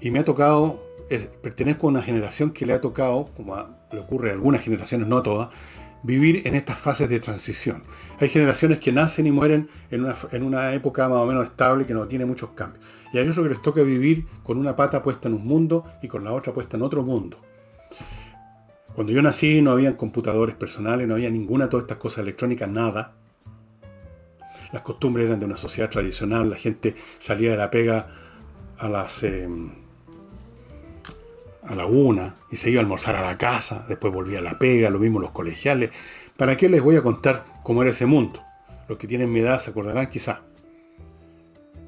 Y me ha tocado, pertenezco a una generación que le ha tocado, como le ocurre a algunas generaciones, no a todas, vivir en estas fases de transición. Hay generaciones que nacen y mueren en una época más o menos estable que no tiene muchos cambios. Y hay otros que les toca vivir con una pata puesta en un mundo y con la otra puesta en otro mundo. Cuando yo nací no habían computadores personales, no había ninguna de todas estas cosas electrónicas, nada. Las costumbres eran de una sociedad tradicional, la gente salía de la pega a la 1 y se iba a almorzar a la casa, después volvía a la pega, lo mismo los colegiales. ¿Para qué les voy a contar cómo era ese mundo? Los que tienen mi edad se acordarán quizá.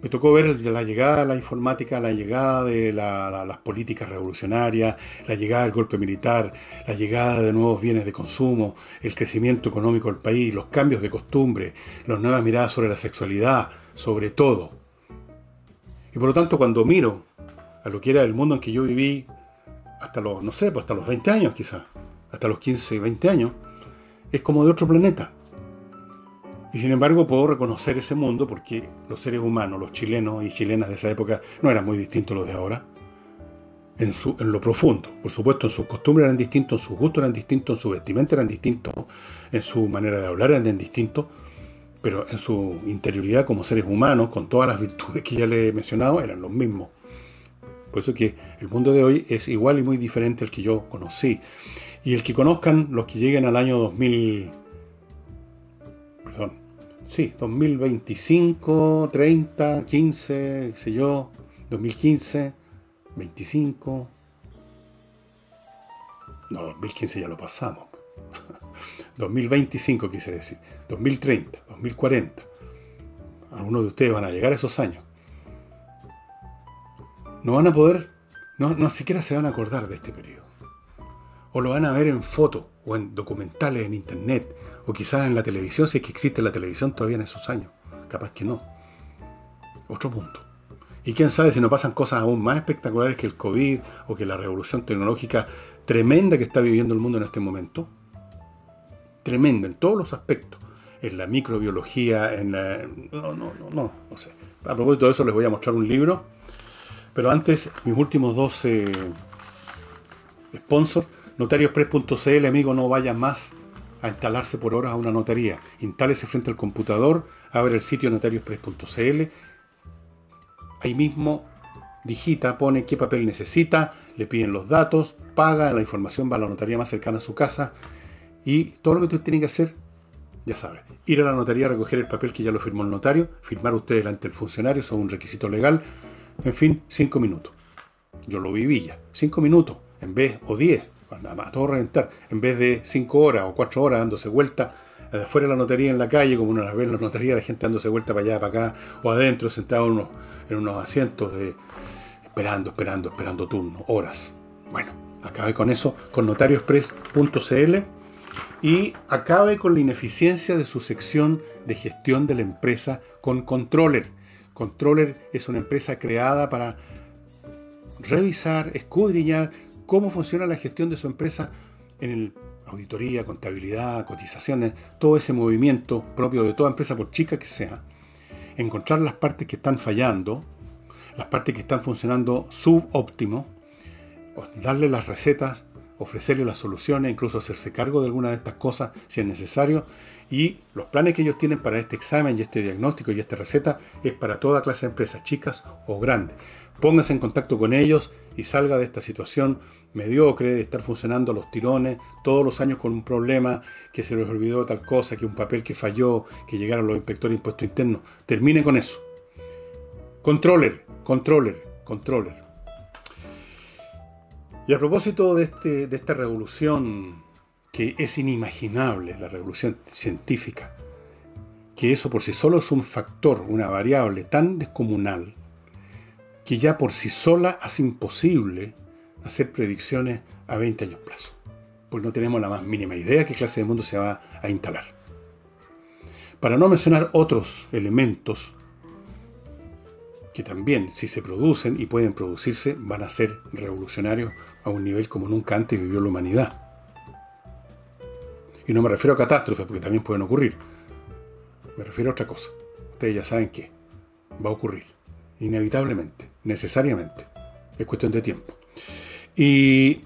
Me tocó ver la llegada de la informática, la llegada de las políticas revolucionarias, la llegada del golpe militar, la llegada de nuevos bienes de consumo, el crecimiento económico del país, los cambios de costumbre, las nuevas miradas sobre la sexualidad, sobre todo. Y por lo tanto, cuando miro a lo que era el mundo en que yo viví, hasta los 20 años quizás, hasta los 15, 20 años, es como de otro planeta. Y sin embargo puedo reconocer ese mundo porque los seres humanos, los chilenos y chilenas de esa época, no eran muy distintos a los de ahora. En lo profundo. Por supuesto, en sus costumbres eran distintos, en sus gustos eran distintos, en su vestimenta eran distintos, en su manera de hablar eran distintos, pero en su interioridad como seres humanos, con todas las virtudes que ya les he mencionado, eran los mismos. Por eso que el mundo de hoy es igual y muy diferente al que yo conocí. Y el que conozcan los que lleguen al año 2025, 30, 15, qué sé yo, 2015, 25. No, 2015 ya lo pasamos. 2025 quise decir. 2030, 2040. Algunos de ustedes van a llegar a esos años. No van a poder, no siquiera se van a acordar de este periodo. O lo van a ver en fotos, o en documentales en internet, o quizás en la televisión, si es que existe la televisión todavía en esos años. Capaz que no. Otro mundo. Y quién sabe si no pasan cosas aún más espectaculares que el COVID o que la revolución tecnológica tremenda que está viviendo el mundo en este momento. Tremenda en todos los aspectos. En la microbiología, en la... No sé. A propósito de eso les voy a mostrar un libro. Pero antes, mis últimos dos sponsors, notariospress.cl, amigo, no vaya más a instalarse por horas a una notaría. Instálese frente al computador, abre el sitio notariospress.cl. Ahí mismo digita, pone qué papel necesita, le piden los datos, paga, la información va a la notaría más cercana a su casa y todo lo que usted tiene que hacer, ya sabe, ir a la notaría a recoger el papel que ya lo firmó el notario, firmar usted delante del funcionario, eso es un requisito legal, en fin, 5 minutos. Yo lo viví ya, 5 minutos, en vez, o 10, a todo reventar, en vez de 5 horas o 4 horas dándose vuelta, afuera de la notaría en la calle, como uno las ve en la notaría, la gente dándose vuelta para allá, para acá, o adentro, sentado en unos asientos, esperando turno, horas. Bueno, acabe con eso, con notariospress.cl y acabe con la ineficiencia de su sección de gestión de la empresa con Controller. Controller es una empresa creada para revisar, escudriñar cómo funciona la gestión de su empresa en el auditoría, contabilidad, cotizaciones, todo ese movimiento propio de toda empresa, por chica que sea, encontrar las partes que están fallando, las partes que están funcionando subóptimo, darle las recetas, ofrecerle las soluciones, incluso hacerse cargo de alguna de estas cosas si es necesario, y los planes que ellos tienen para este examen y este diagnóstico y esta receta es para toda clase de empresas, chicas o grandes. Póngase en contacto con ellos y salga de esta situación mediocre de estar funcionando a los tirones todos los años con un problema, que se les olvidó tal cosa, que un papel que falló, que llegaron los inspectores de impuestos internos. Termine con eso. Controller. Y a propósito de esta revolución que es inimaginable, la revolución científica, que eso por sí solo es un factor, una variable tan descomunal, que ya por sí sola hace imposible hacer predicciones a 20 años plazo. Porque no tenemos la más mínima idea qué clase de mundo se va a instalar. Para no mencionar otros elementos que también, si se producen y pueden producirse, van a ser revolucionarios a un nivel como nunca antes vivió la humanidad. Y no me refiero a catástrofes, porque también pueden ocurrir. Me refiero a otra cosa. Ustedes ya saben qué va a ocurrir. Inevitablemente, necesariamente. Es cuestión de tiempo. Y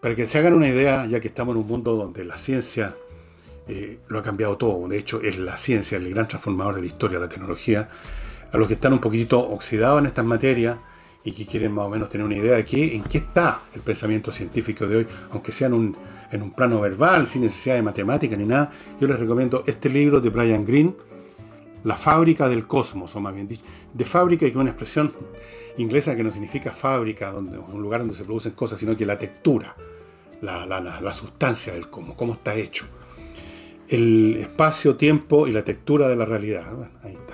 para que se hagan una idea, ya que estamos en un mundo donde la ciencia lo ha cambiado todo, de hecho es la ciencia el gran transformador de la historia, la tecnología, a los que están un poquitito oxidados en estas materias y que quieren más o menos tener una idea de en qué está el pensamiento científico de hoy, aunque sea en un plano verbal, sin necesidad de matemática ni nada, yo les recomiendo este libro de Brian Greene, La fábrica del cosmos, o más bien dicho, de fábrica, y con una expresión inglesa que no significa fábrica, un lugar donde se producen cosas, sino que la textura, la sustancia del cómo está hecho. El espacio, tiempo y la textura de la realidad. Bueno, ahí está.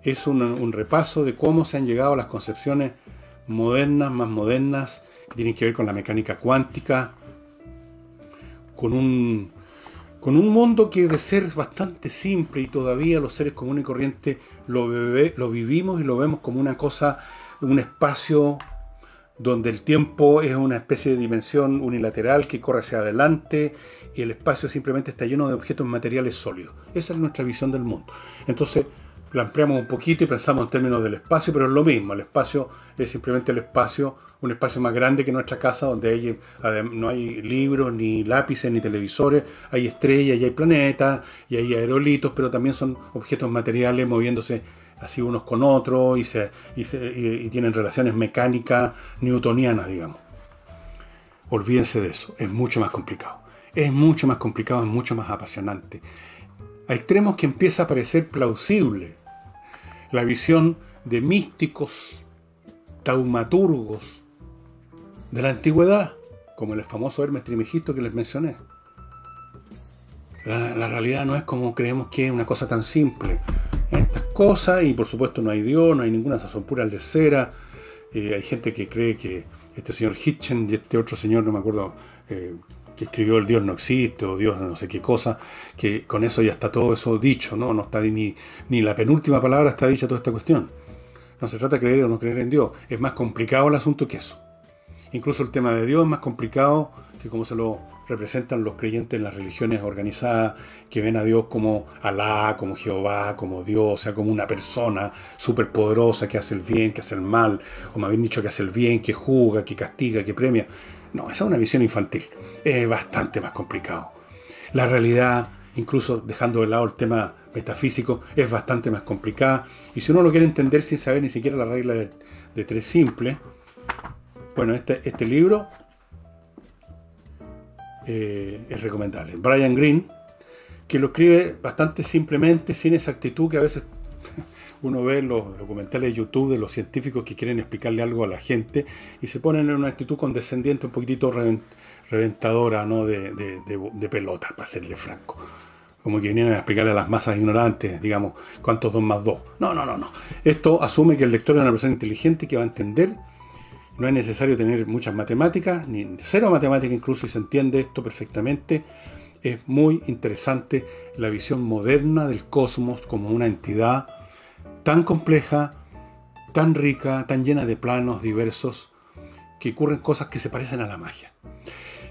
Es un repaso de cómo se han llegado a las concepciones modernas, más modernas, que tienen que ver con la mecánica cuántica, con un mundo que de ser bastante simple y todavía los seres comunes y corrientes lo vivimos y lo vemos como una cosa, un espacio donde el tiempo es una especie de dimensión unilateral que corre hacia adelante y el espacio simplemente está lleno de objetos materiales sólidos. Esa es nuestra visión del mundo. Entonces, la ampliamos un poquito y pensamos en términos del espacio, pero es lo mismo. El espacio es simplemente el espacio, un espacio más grande que nuestra casa, donde no hay libros, ni lápices, ni televisores, hay estrellas y hay planetas, y hay aerolitos, pero también son objetos materiales moviéndose así unos con otros y tienen relaciones mecánicas newtonianas, digamos. Olvídense de eso, es mucho más complicado. Es mucho más complicado, es mucho más apasionante. A extremos que empieza a parecer plausible la visión de místicos, taumaturgos de la antigüedad, como el famoso Hermes Trismegisto que les mencioné. La realidad no es como creemos que es una cosa tan simple. Estas cosas, y por supuesto no hay Dios, no hay ninguna, son puras de cera. Hay gente que cree que este señor Hitchen y este otro señor, no me acuerdo, que escribió El Dios no existe, o Dios no sé qué cosa, que con eso ya está todo eso dicho, ¿no? No está ni la penúltima palabra está dicha toda esta cuestión. No se trata de creer o no creer en Dios, es más complicado el asunto que eso. Incluso el tema de Dios es más complicado que como se lo representan los creyentes en las religiones organizadas, que ven a Dios como Alá, como Jehová, como Dios, o sea, como una persona superpoderosa que hace el bien, que hace el mal, o más bien dicho, que hace el bien, que juzga, que castiga, que premia. No, esa es una visión infantil. Es bastante más complicado. La realidad, incluso dejando de lado el tema metafísico, es bastante más complicada. Y si uno lo quiere entender sin saber ni siquiera la regla de tres simples, bueno, este libro es recomendable. Brian Greene, que lo escribe bastante simplemente, sin esa actitud que a veces uno ve en los documentales de YouTube de los científicos que quieren explicarle algo a la gente y se ponen en una actitud condescendiente, un poquitito reventadora, ¿no? de pelota, para serle franco. Como que vinieran a explicarle a las masas ignorantes, digamos, ¿cuántos 2 más 2? No. Esto asume que el lector es una persona inteligente que va a entender. No es necesario tener muchas matemáticas, ni cero matemática incluso, y se entiende esto perfectamente. Es muy interesante la visión moderna del cosmos como una entidad tan compleja, tan rica, tan llena de planos diversos, que ocurren cosas que se parecen a la magia.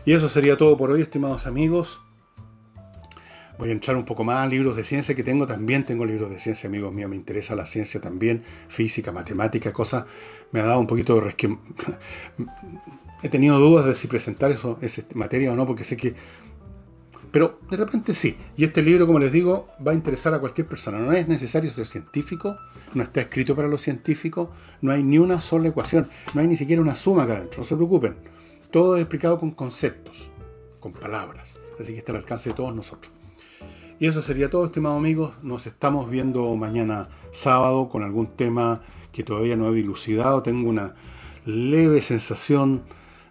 Y eso sería todo por hoy, estimados amigos. Voy a entrar un poco más a libros de ciencia que tengo. También tengo libros de ciencia, amigos míos. Me interesa la ciencia también, física, matemática, cosas. Me ha dado un poquito de he tenido dudas de si presentar esa materia o no, porque sé que... Pero de repente sí. Y este libro, como les digo, va a interesar a cualquier persona. No es necesario ser científico, no está escrito para los científicos, no hay ni una sola ecuación, no hay ni siquiera una suma acá adentro, no se preocupen. Todo es explicado con conceptos, con palabras. Así que está al alcance de todos nosotros. Y eso sería todo, estimados amigos. Nos estamos viendo mañana sábado con algún tema que todavía no he dilucidado. Tengo una leve sensación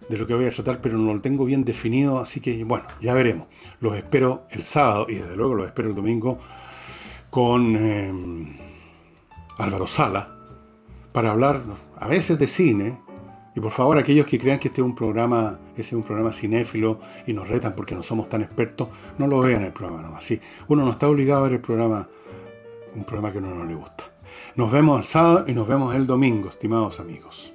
de lo que voy a tratar, pero no lo tengo bien definido, así que bueno, ya veremos. Los espero el sábado y desde luego los espero el domingo con Álvaro Sala para hablar a veces de cine. Y por favor, aquellos que crean que este es un programa cinéfilo y nos retan porque no somos tan expertos, no lo vean el programa nomás. Sí, uno no está obligado a ver el programa, un programa que a uno no le gusta. Nos vemos el sábado y nos vemos el domingo, estimados amigos.